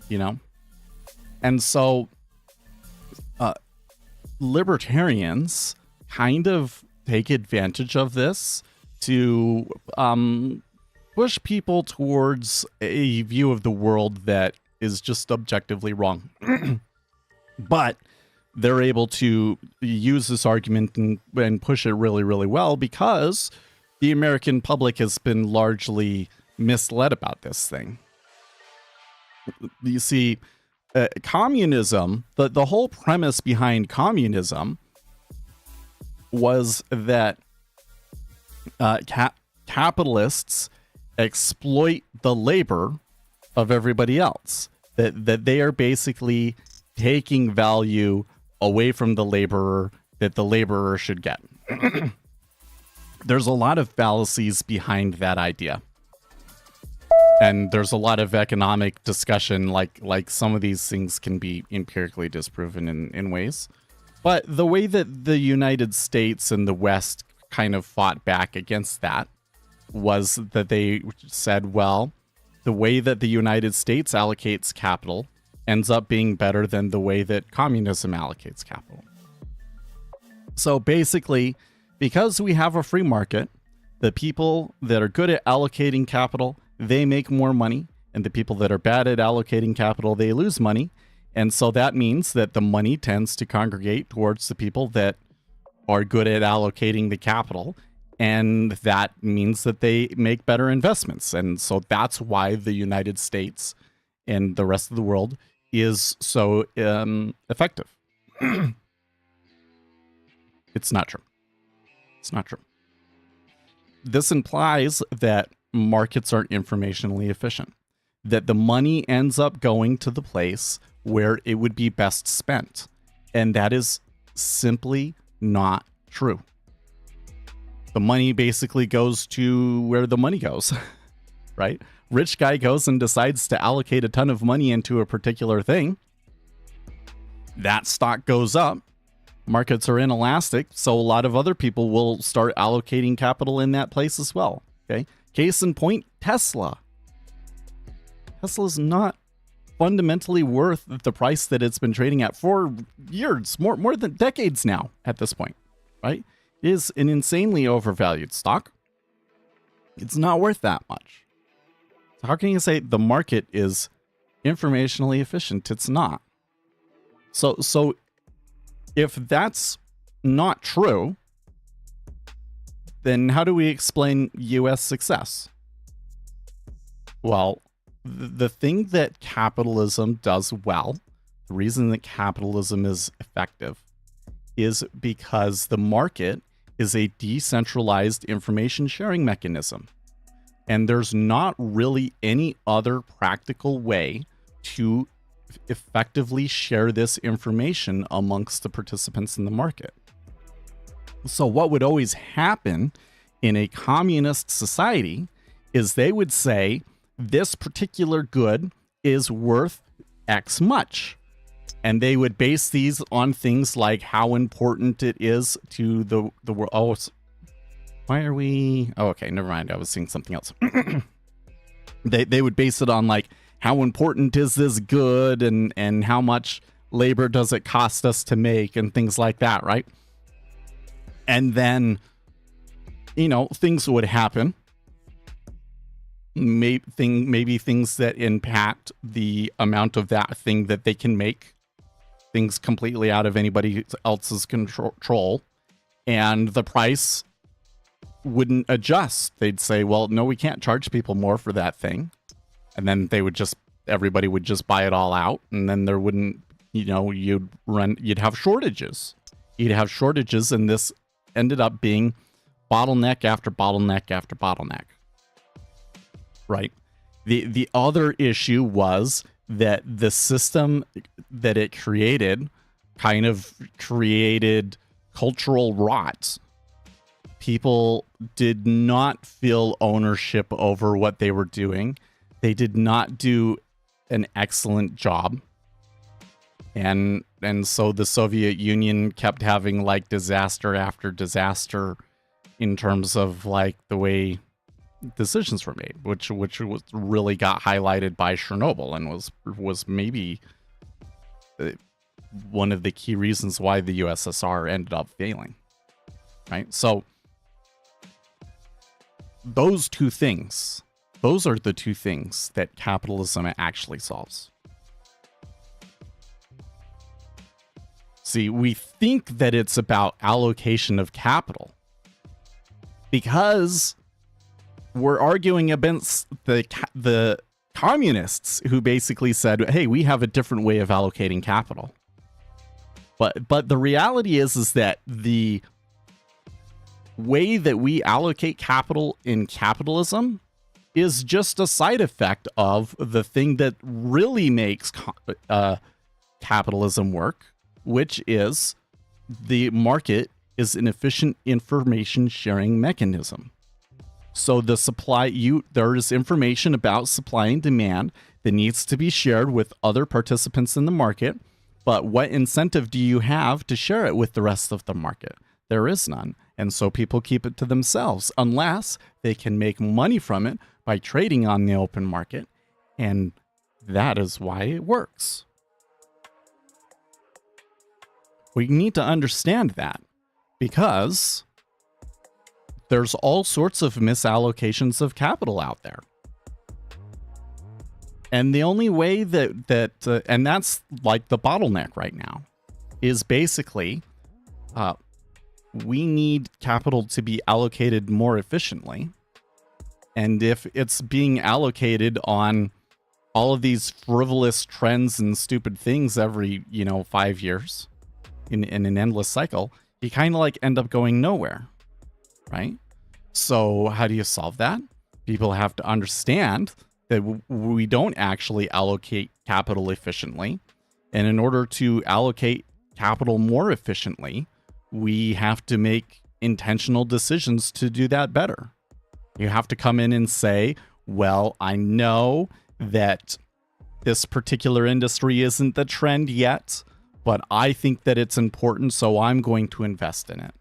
you know? And so libertarians kind of take advantage of this to push people towards a view of the world that is just objectively wrong. But they're able to use this argument and push it really, really well because the American public has been largely misled about this thing. You see, communism, the whole premise behind communism was that capitalists exploit the labor of everybody else. That they are basically taking value away from the laborer that the laborer should get. There's a lot of fallacies behind that idea. And there's a lot of economic discussion, like some of these things can be empirically disproven in ways. But the way that the United States and the West kind of fought back against that was that they said, well, the way that the United States allocates capital ends up being better than the way that communism allocates capital. So basically, because we have a free market, the people that are good at allocating capital, they make more money, and the people that are bad at allocating capital, they lose money. And so that means that the money tends to congregate towards the people that are good at allocating the capital, and that means that they make better investments. And so that's why the United States and the rest of the world is so effective. It's not true. It's not true. This implies that markets are informationally efficient, that the money ends up going to the place where it would be best spent. And that is simply not true. The money basically goes to where the money goes, right? Rich guy goes and decides to allocate a ton of money into a particular thing. That stock goes up. Markets are inelastic, so a lot of other people will start allocating capital in that place as well. Okay. Case in point, Tesla. Tesla's not fundamentally worth the price that it's been trading at for years, more than decades now at this point, right? It is an insanely overvalued stock. It's not worth that much. So how can you say the market is informationally efficient? It's not. So if that's not true, then how do we explain US success? Well, the thing that capitalism does well, the reason that capitalism is effective, is because the market is a decentralized information sharing mechanism. And there's not really any other practical way to effectively share this information amongst the participants in the market. So what would always happen in a communist society is they would say this particular good is worth X much. And they would base these on things like how important it is to the world. Oh, why are we? Oh, okay, never mind. I was seeing something else. They would base it on like how important is this good and how much labor does it cost us to make and things like that, right? And then, you know, things would happen. Maybe things that impact the amount of that thing that they can make. Things completely out of anybody else's control. And the price wouldn't adjust. They'd say, well, no, we can't charge people more for that thing. And then everybody would just buy it all out. And then there wouldn't, you know, you'd have shortages. You'd have shortages, and this ended up being bottleneck after bottleneck after bottleneck. Right. The other issue was that the system that it created kind of created cultural rot. People did not feel ownership over what they were doing. They did not do an excellent job. And so the Soviet Union kept having like disaster after disaster in terms of like the way decisions were made, which was really got highlighted by Chernobyl and was maybe one of the key reasons why the USSR ended up failing. Right? So those are the two things that capitalism actually solves. See, we think that it's about allocation of capital because we're arguing against the communists who basically said, hey, we have a different way of allocating capital. But the reality is that the way that we allocate capital in capitalism is just a side effect of the thing that really makes capitalism work, which is the market is an efficient information sharing mechanism. So there is information about supply and demand that needs to be shared with other participants in the market. But what incentive do you have to share it with the rest of the market? There is none. And so people keep it to themselves unless they can make money from it by trading on the open market. And that is why it works. We need to understand that because there's all sorts of misallocations of capital out there. And the only way and that's like the bottleneck right now, is basically we need capital to be allocated more efficiently. And if it's being allocated on all of these frivolous trends and stupid things every, 5 years in an endless cycle, you kind of like end up going nowhere, right? So how do you solve that? People have to understand that we don't actually allocate capital efficiently. And in order to allocate capital more efficiently, we have to make intentional decisions to do that better. You have to come in and say, well, I know that this particular industry isn't the trend yet, but I think that it's important, so I'm going to invest in it.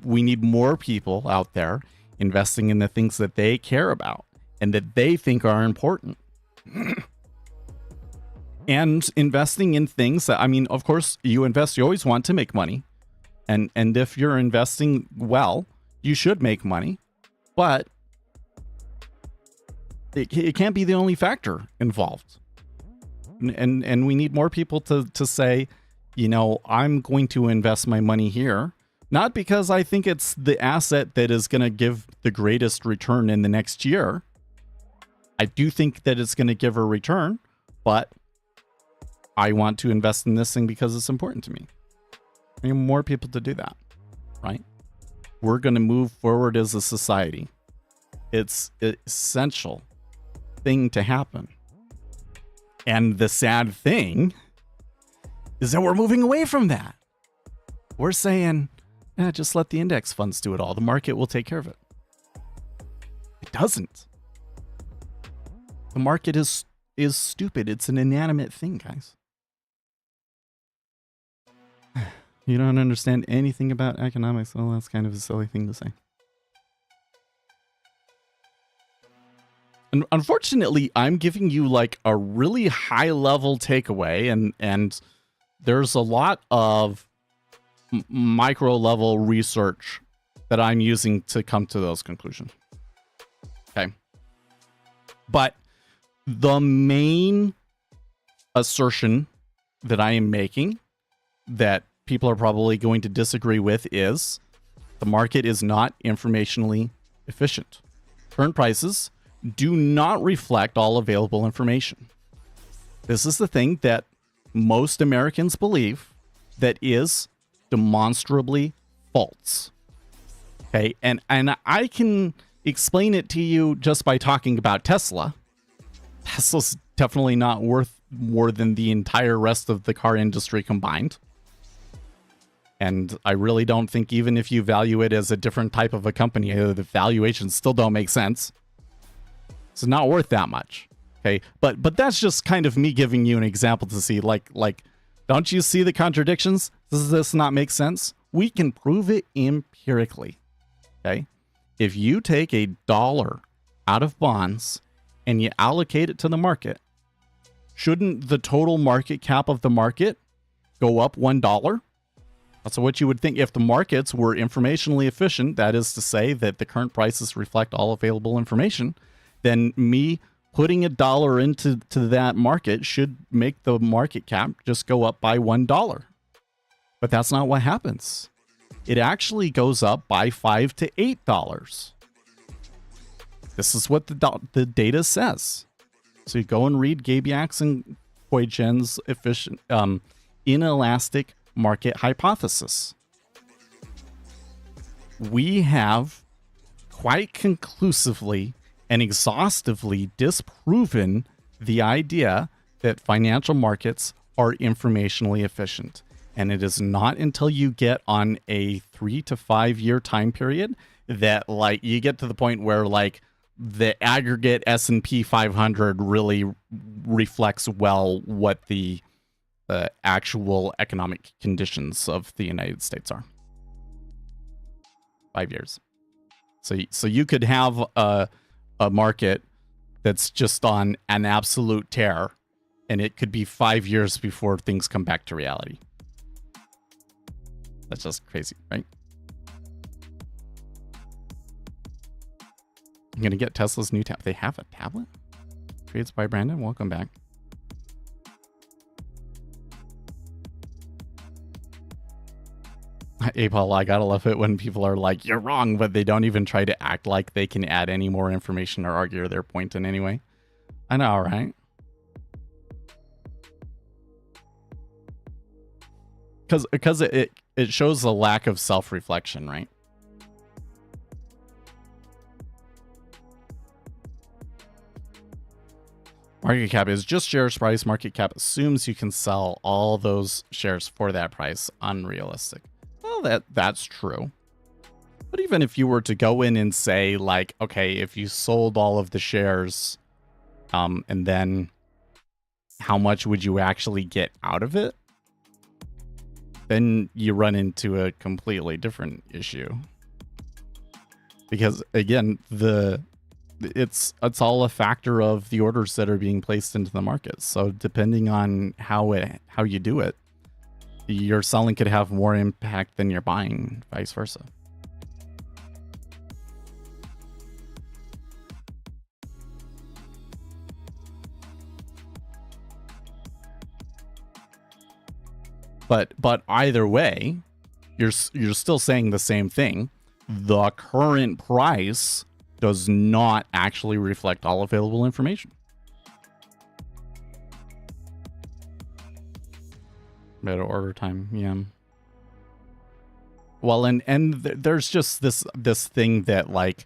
We need more people out there investing in the things that they care about and that they think are important. And investing in things that, of course, you always want to make money. And if you're investing well, you should make money. But it can't be the only factor involved. And we need more people to say, I'm going to invest my money here. Not because I think it's the asset that is going to give the greatest return in the next year. I do think that it's going to give a return, but I want to invest in this thing because it's important to me. I need more people to do that, right? We're going to move forward as a society. It's an essential thing to happen. And the sad thing is that we're moving away from that. We're saying, just let the index funds do it all. The market will take care of it. It doesn't. The market is stupid. It's an inanimate thing, guys. You don't understand anything about economics. Well, that's kind of a silly thing to say. And unfortunately, I'm giving you like a really high level takeaway, and there's a lot of micro level research that I'm using to come to those conclusions. Okay. But the main assertion that I am making that people are probably going to disagree with is the market is not informationally efficient. Current prices do not reflect all available information. This is the thing that most Americans believe that is demonstrably false. Okay, and I can explain it to you just by talking about Tesla. Tesla's definitely not worth more than the entire rest of the car industry combined. And I really don't think even if you value it as a different type of a company, the valuations still don't make sense. It's not worth that much. Okay, but that's just kind of me giving you an example to see, like, don't you see the contradictions? Does this not make sense? We can prove it empirically. Okay, if you take $1 out of bonds and you allocate it to the market, shouldn't the total market cap of the market go up $1? That's what you would think if the markets were informationally efficient. That is to say that the current prices reflect all available information. Then me putting $1 into that market should make the market cap just go up by $1. But that's not what happens. It actually goes up by $5 to $8. This is what the data says. So you go and read Gabiak's and Koijen's efficient inelastic market hypothesis. We have quite conclusively and exhaustively disproven the idea that financial markets are informationally efficient. And it is not until you get on a 3 to 5 year time period that like you get to the point where like the aggregate S&P 500 really reflects well what the actual economic conditions of the United States are. 5 years. So you could have a market that's just on an absolute tear, and it could be 5 years before things come back to reality. That's just crazy, right? I'm going to get Tesla's new tablet. They have a tablet? Creates by Brandon. Welcome back. Hey, Paul, I gotta love it when people are like, you're wrong, but they don't even try to act like they can add any more information or argue their point in any way. I know, right? Because it shows a lack of self-reflection, right? Market cap is just shares price. Market cap assumes you can sell all those shares for that price. Unrealistic. Well, that's true. But even if you were to go in and say, like, okay, if you sold all of the shares, and then how much would you actually get out of it? Then you run into a completely different issue. Because again, it's all a factor of the orders that are being placed into the market. So depending on how you do it, your selling could have more impact than your buying, vice versa. But either way, you're still saying the same thing. The current price does not actually reflect all available information. Better order time, yeah. Well, and there's just this thing that like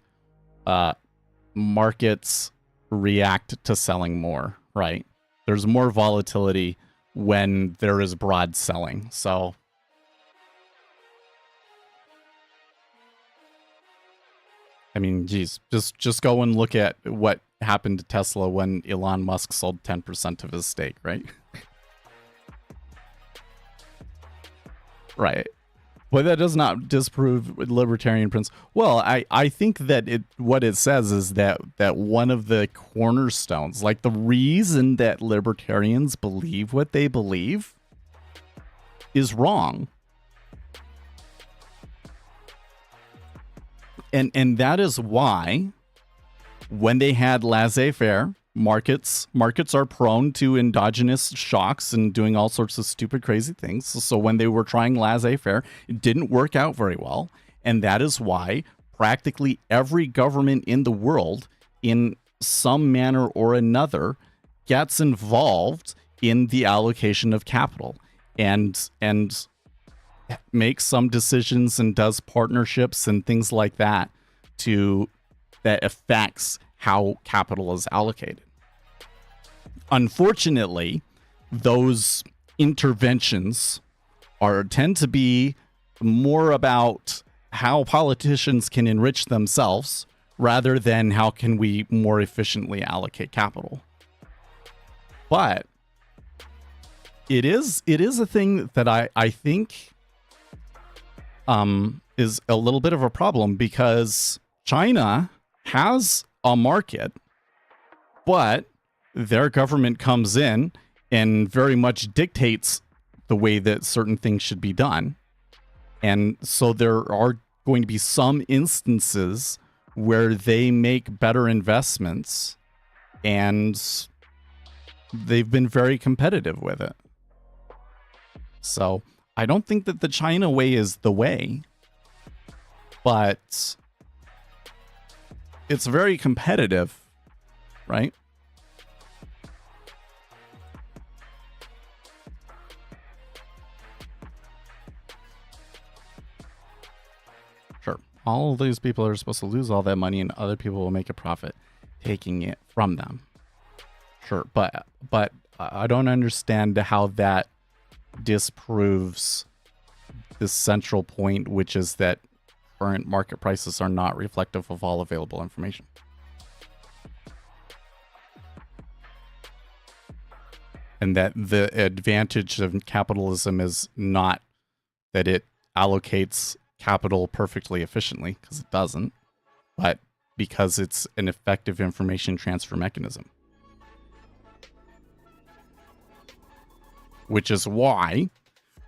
markets react to selling more, right? There's more volatility when there is broad selling. So I mean, geez, just go and look at what happened to Tesla when Elon Musk sold 10% of his stake, right? Right. But that does not disprove libertarian principle. Well, I think that what it says is that one of the cornerstones, like the reason that libertarians believe what they believe is wrong. And that is why when they had laissez-faire, markets are prone to endogenous shocks and doing all sorts of stupid, crazy things. So when they were trying laissez-faire, it didn't work out very well. And that is why practically every government in the world, in some manner or another, gets involved in the allocation of capital and makes some decisions and does partnerships and things like that that affects how capital is allocated. Unfortunately, those interventions tend to be more about how politicians can enrich themselves rather than how can we more efficiently allocate capital. But it is a thing that I think is a little bit of a problem, because China has a market, but their government comes in and very much dictates the way that certain things should be done. And so there are going to be some instances where they make better investments, and they've been very competitive with it. So I don't think that the China way is the way, but it's very competitive, right? Sure. All of these people are supposed to lose all that money and other people will make a profit taking it from them. Sure, but I don't understand how that disproves the central point, which is that current market prices are not reflective of all available information. And that the advantage of capitalism is not that it allocates capital perfectly efficiently, because it doesn't, but because it's an effective information transfer mechanism. Which is why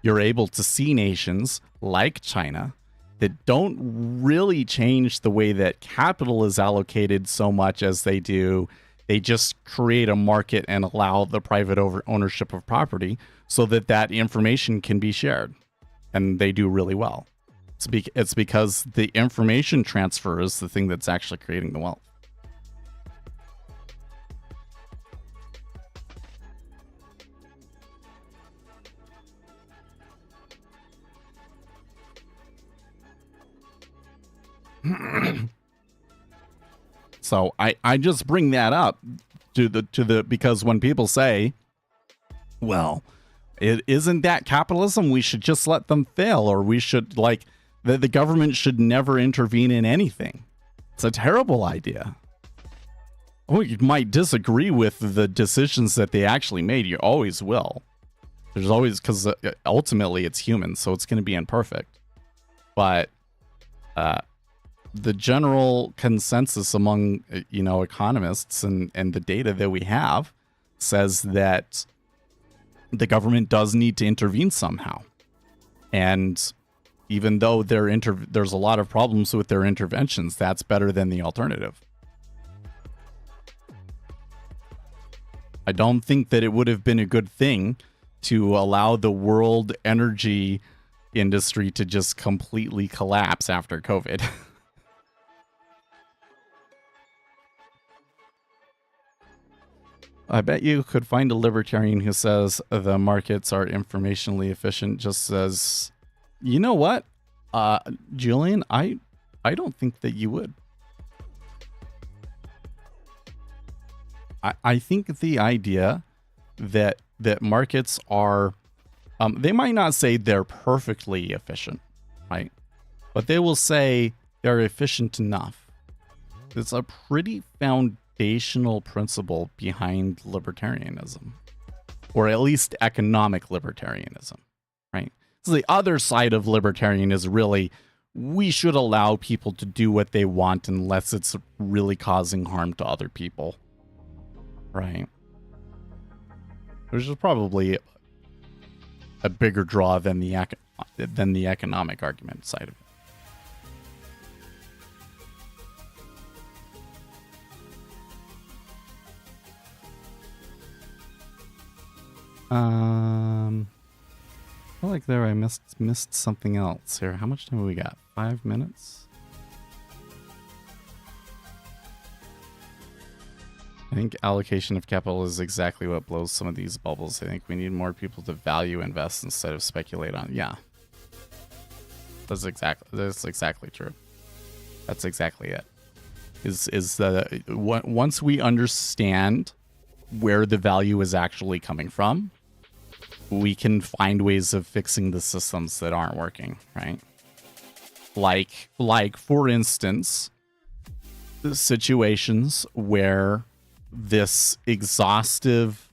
you're able to see nations like China that don't really change the way that capital is allocated so much as they do. They just create a market and allow the private ownership of property so that that information can be shared. And they do really well. It's because the information transfer is the thing that's actually creating the wealth. So I just bring that up because when people say, well, isn't that capitalism? We should just let them fail, or we should the government should never intervene in anything. It's a terrible idea. Well, you might disagree with the decisions that they actually made. You always will. There's always, because ultimately it's human, so it's going to be imperfect. But the general consensus among economists and the data that we have says that the government does need to intervene somehow. And even though there's a lot of problems with their interventions, that's better than the alternative. I don't think that it would have been a good thing to allow the world energy industry to just completely collapse after COVID. I bet you could find a libertarian who says the markets are informationally efficient, just says, you know what, Julian, I don't think that you would. I think the idea that markets are, they might not say they're perfectly efficient, right? But they will say they're efficient enough. It's a pretty foundational principle behind libertarianism, or at least economic libertarianism, right? So the other side of libertarian is really, we should allow people to do what they want unless it's really causing harm to other people, right? Which is probably a bigger draw than the economic argument side of it. I feel like there I missed something else here. How much time have we got? 5 minutes? I think allocation of capital is exactly what blows some of these bubbles. I think we need more people to value invest instead of speculate on. Yeah. That's exactly true. That's exactly it. Is that once we understand where the value is actually coming from, we can find ways of fixing the systems that aren't working, right? Like for instance, the situations where this exhaustive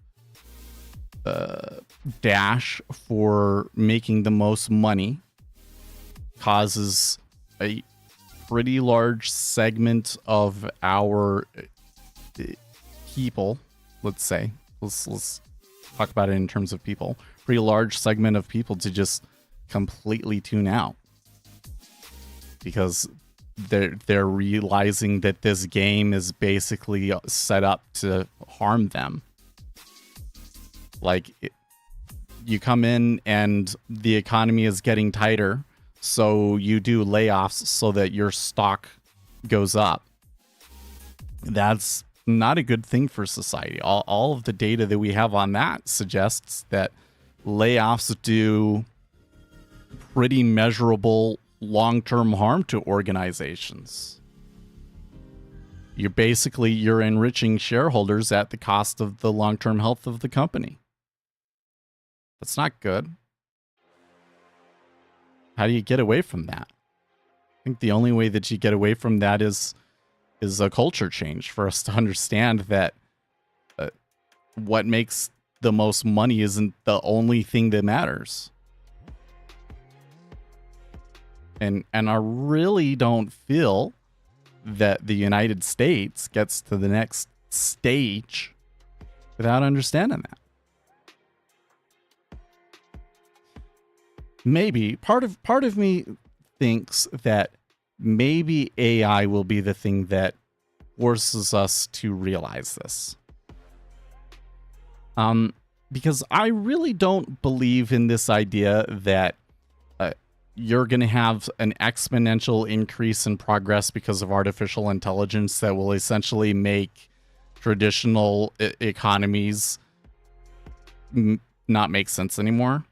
dash for making the most money causes a pretty large segment of our people, let's say, let's talk about it in terms of people, pretty large segment of people to just completely tune out because they're realizing that this game is basically set up to harm them. Like, you come in and the economy is getting tighter, so you do layoffs so that your stock goes up. That's not a good thing for society. All of the data that we have on that suggests that layoffs do pretty measurable long-term harm to organizations. You're enriching shareholders at the cost of the long-term health of the company. That's not good. How do you get away from that? I think the only way that you get away from that is a culture change for us to understand that what makes the most money isn't the only thing that matters. And I really don't feel that the United States gets to the next stage without understanding that. Maybe part of me thinks that maybe AI will be the thing that forces us to realize this. Because I really don't believe in this idea that you're going to have an exponential increase in progress because of artificial intelligence that will essentially make traditional economies not make sense anymore.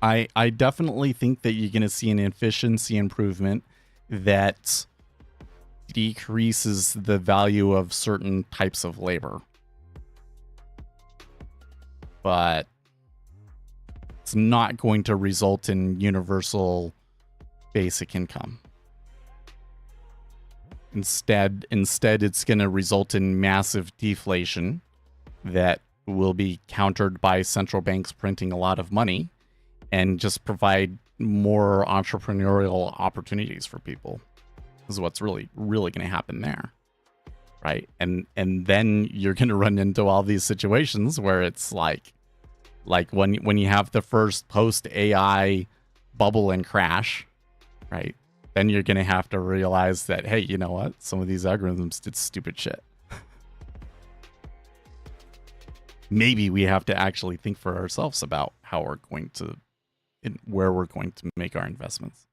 I definitely think that you're going to see an efficiency improvement that decreases the value of certain types of labor. But it's not going to result in universal basic income. Instead, it's going to result in massive deflation that will be countered by central banks printing a lot of money and just provide more entrepreneurial opportunities for people. This is what's really, really going to happen there, right? And then you're going to run into all these situations where it's like when you have the first post AI bubble and crash, right? Then you're going to have to realize that, hey, you know what? Some of these algorithms did stupid shit. Maybe we have to actually think for ourselves about how we're going to, where we're going to make our investments.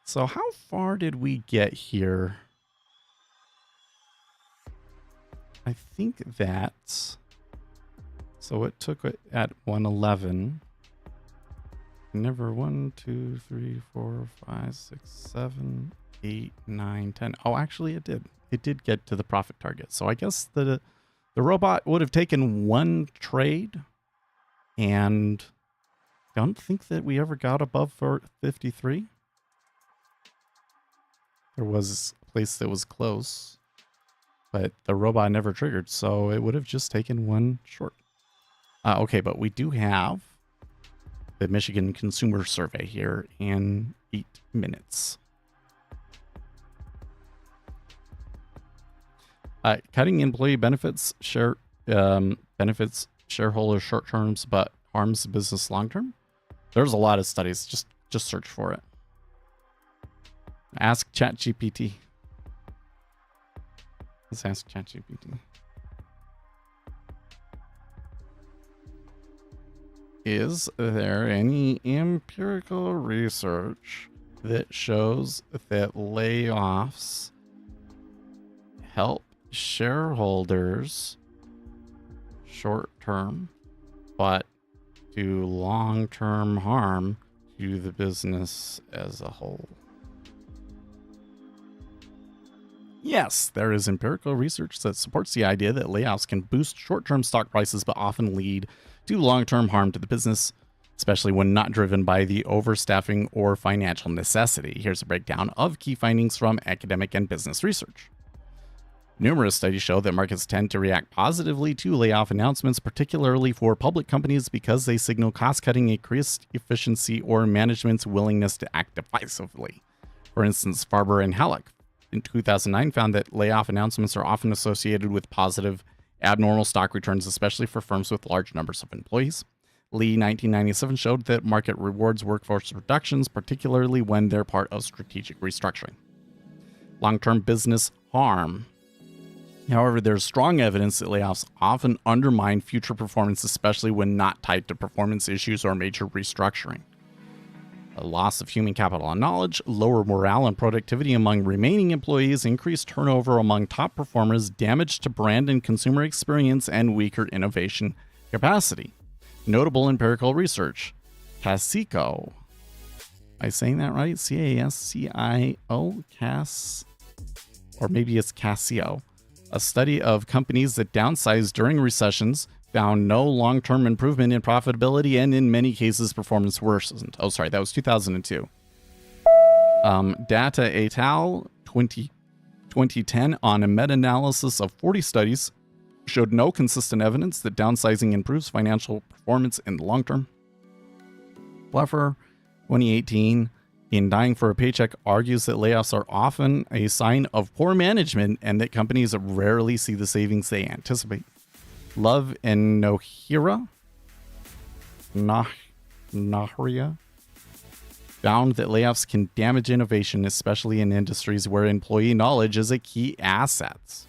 So how far did we get here? I think that, so it took it at 111. Never 1, 2, 3, 4, 5, 6, 7, 8, 9, 10. Oh, actually it did. It did get to the profit target. So I guess the robot would have taken one trade, and I don't think that we ever got above 53. There was a place that was close, but the robot never triggered, so it would have just taken one short. Okay, but we do have the Michigan Consumer Survey here in 8 minutes. Cutting employee benefits benefits shareholders short terms, but harms business long term. There's a lot of studies. Just search for it. Ask ChatGPT. Let's ask ChatGPT. Is there any empirical research that shows that layoffs help shareholders short term, but do long term harm to the business as a whole? Yes, there is empirical research that supports the idea that layoffs can boost short-term stock prices but often lead to long-term harm to the business, especially when not driven by the overstaffing or financial necessity. Here's a breakdown of key findings from academic and business research. Numerous studies show that markets tend to react positively to layoff announcements, particularly for public companies, because they signal cost-cutting, increased efficiency, or management's willingness to act decisively. For instance, Farber and Halleck in 2009 found that layoff announcements are often associated with positive abnormal stock returns, especially for firms with large numbers of employees. Lee 1997 showed that market rewards workforce reductions, particularly when they're part of strategic restructuring. Long-term business harm. However, there's strong evidence that layoffs often undermine future performance, especially when not tied to performance issues or major restructuring. A loss of human capital and knowledge, lower morale and productivity among remaining employees, increased turnover among top performers, damage to brand and consumer experience, and weaker innovation capacity. Notable empirical research. Casico. Am I saying that right? C-A-S-C-I-O? Or maybe it's Casio. A study of companies that downsized during recessions found no long-term improvement in profitability, and in many cases, performance worsened. Oh, sorry, that was 2002. Data et al. 2010 on a meta-analysis of 40 studies showed no consistent evidence that downsizing improves financial performance in the long term. Fluffer, 2018, in Dying for a Paycheck, argues that layoffs are often a sign of poor management and that companies rarely see the savings they anticipate. Love and Nahria found that layoffs can damage innovation, especially in industries where employee knowledge is a key asset.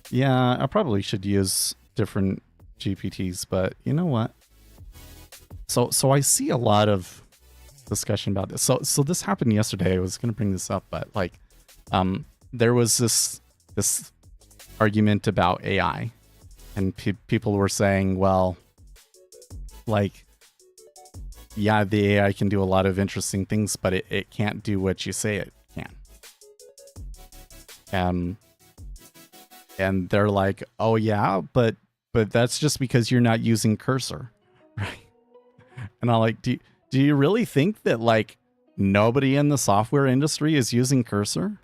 Yeah, I probably should use different GPTs, but you know what? So I see a lot of discussion about this. So this happened yesterday. I was going to bring this up, but there was this argument about AI, and people were saying, well, yeah, the AI can do a lot of interesting things, but it can't do what you say it can. And they're like, oh yeah, but that's just because you're not using cursor, right? And I'm like, do you really think that nobody in the software industry is using cursor?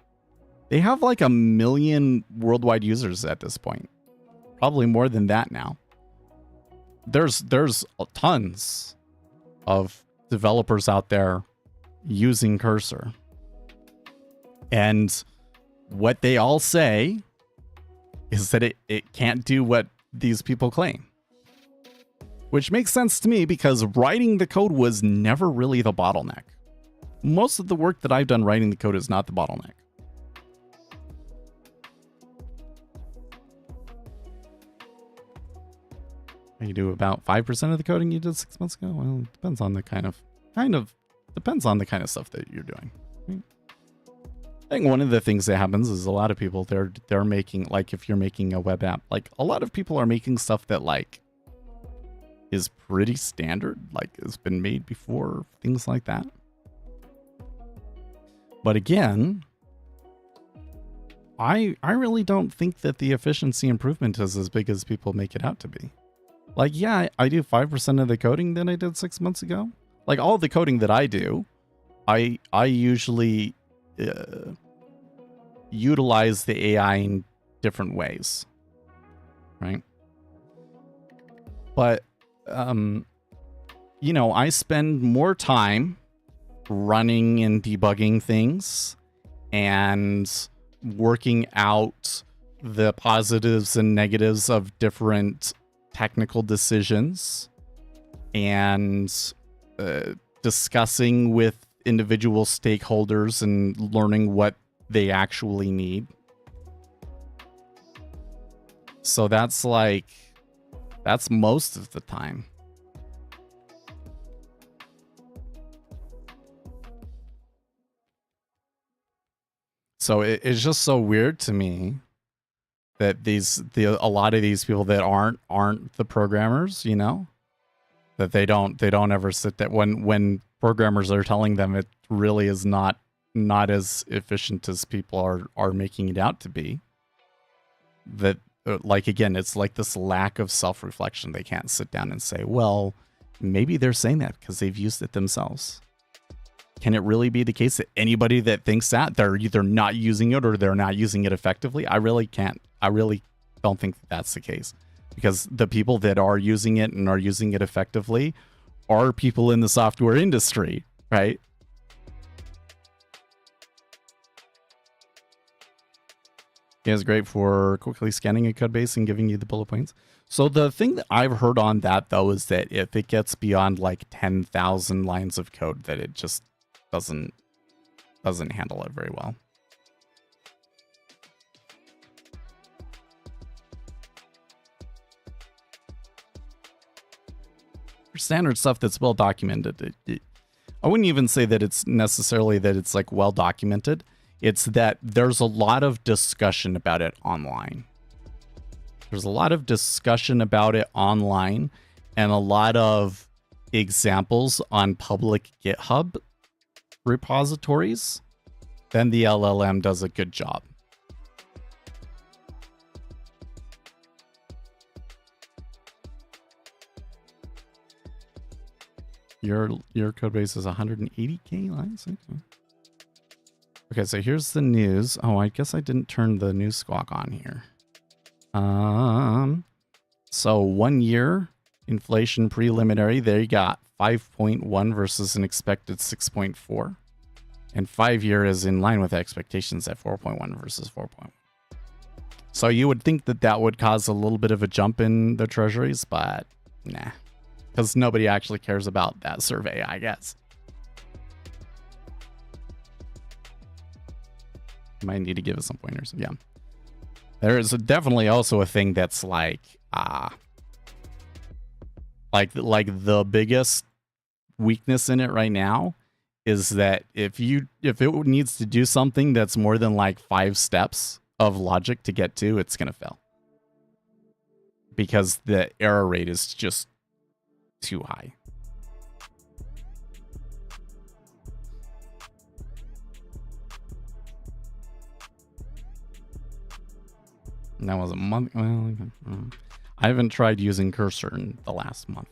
They have 1 million worldwide users at this point. Probably more than that now. There's tons of developers out there using cursor. And what they all say is that it can't do what these people claim. Which makes sense to me because writing the code was never really the bottleneck. Most of the work that I've done writing the code is not the bottleneck. You do about 5% of the coding you did 6 months ago? Well, it depends on the kind of depends on the kind of stuff that you're doing. Right? I think one of the things that happens is a lot of people, they're making, if you're making a web app, a lot of people are making stuff that is pretty standard, like it's been made before, things like that. But again, I really don't think that the efficiency improvement is as big as people make it out to be. Like, yeah, I do 5% of the coding that I did 6 months ago. Like, all the coding that I do, I usually utilize the AI in different ways, right? But, you know, I spend more time running and debugging things and working out the positives and negatives of different technical decisions and discussing with individual stakeholders and learning what they actually need. So that's most of the time. So it's just so weird to me that a lot of these people that aren't the programmers, you know, that they don't ever sit there when programmers are telling them it really is not as efficient as people are making it out to be. That like, again, it's like this lack of self-reflection. They can't sit down and say, well, maybe they're saying that because they've used it themselves. Can it really be the case that anybody that thinks that they're either not using it or they're not using it effectively? I really don't think that's the case, because the people that are using it and are using it effectively are people in the software industry, right? It is great for quickly scanning a code base and giving you the bullet points. So the thing that I've heard on that, though, is that if it gets beyond like 10,000 lines of code, that it just doesn't handle it very well. For standard stuff that's well documented, I wouldn't even say that it's necessarily that it's like well documented. It's that there's a lot of discussion about it online. There's a lot of discussion about it online and a lot of examples on public GitHub repositories. Then the LLM does a good job. Your code base is 180k lines. Okay, so here's the news. Oh, I guess I didn't turn the news squawk on here. So 1 year inflation preliminary, there you got 5.1 versus an expected 6.4. And 5 year is in line with expectations at 4.1 versus 4.1. So you would think that that would cause a little bit of a jump in the treasuries, but nah. Because nobody actually cares about that survey, I guess. Might need to give us some pointers. Yeah. There is definitely also a thing that's like the biggest weakness in it right now is that if it needs to do something that's more than like 5 steps of logic to get to, it's going to fail. Because the error rate is just too high. And that was a month. Well, I haven't tried using Cursor in the last month.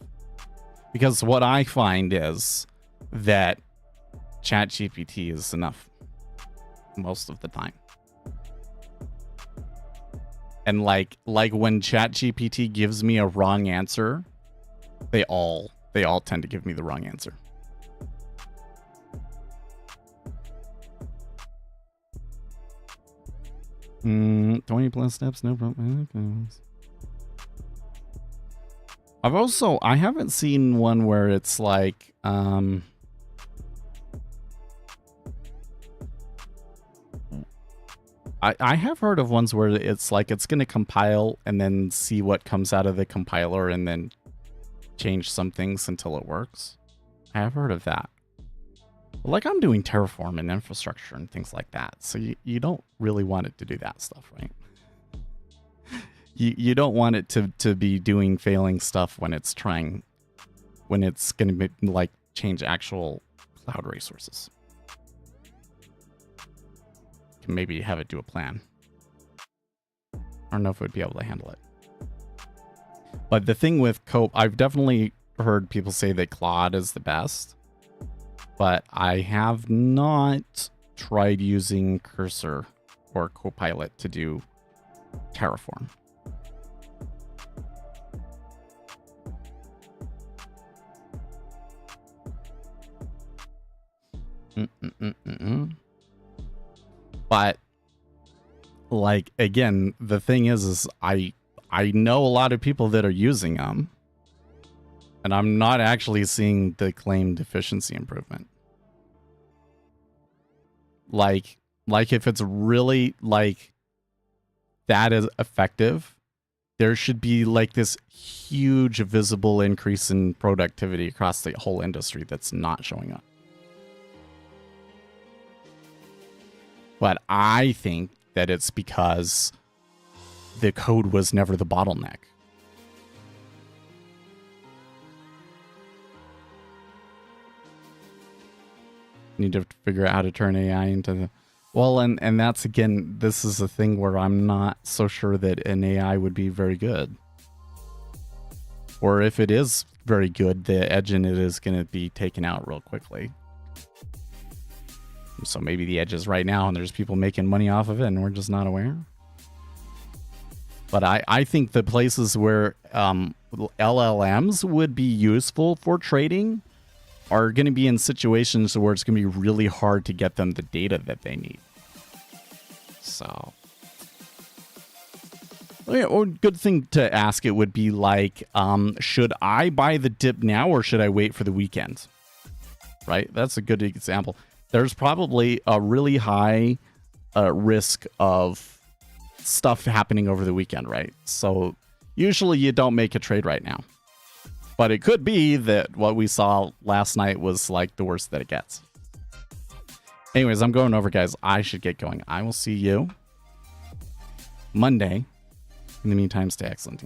Because what I find is that ChatGPT is enough most of the time. And like when ChatGPT gives me a wrong answer, they all tend to give me the wrong answer. Mm, 20 plus steps, no problem. I haven't seen one where it's like, I have heard of ones where it's like it's going to compile and then see what comes out of the compiler and then change some things until it works. I have heard of that. But like I'm doing Terraform and infrastructure and things like that. So you don't really want it to do that stuff, right? You don't want it to be doing failing stuff when it's trying when it's going to like change actual cloud resources. Can maybe have it do a plan. I don't know if it would be able to handle it. But the thing with Cope, I've definitely heard people say that Claude is the best, but I have not tried using Cursor or Copilot to do Terraform. But like, again, the thing is I know a lot of people that are using them, and I'm not actually seeing the claimed efficiency improvement. Like if it's really like that is effective, there should be like this huge visible increase in productivity across the whole industry that's not showing up. But I think that it's because the code was never the bottleneck. Need to figure out how to turn AI into the... Well, and that's, again, this is a thing where I'm not so sure that an AI would be very good. Or if it is very good, the edge in it is going to be taken out real quickly. So maybe the edge is right now and there's people making money off of it and we're just not aware. But I think the places where LLMs would be useful for trading are going to be in situations where it's going to be really hard to get them the data that they need. So, a good thing to ask it would be like, should I buy the dip now or should I wait for the weekend? Right? That's a good example. There's probably a really high risk of stuff happening over the weekend, right? So usually you don't make a trade right now. But it could be that what we saw last night was like the worst that it gets. Anyways, I'm going over, guys. I should get going. I will see you Monday. In the meantime, stay excellent.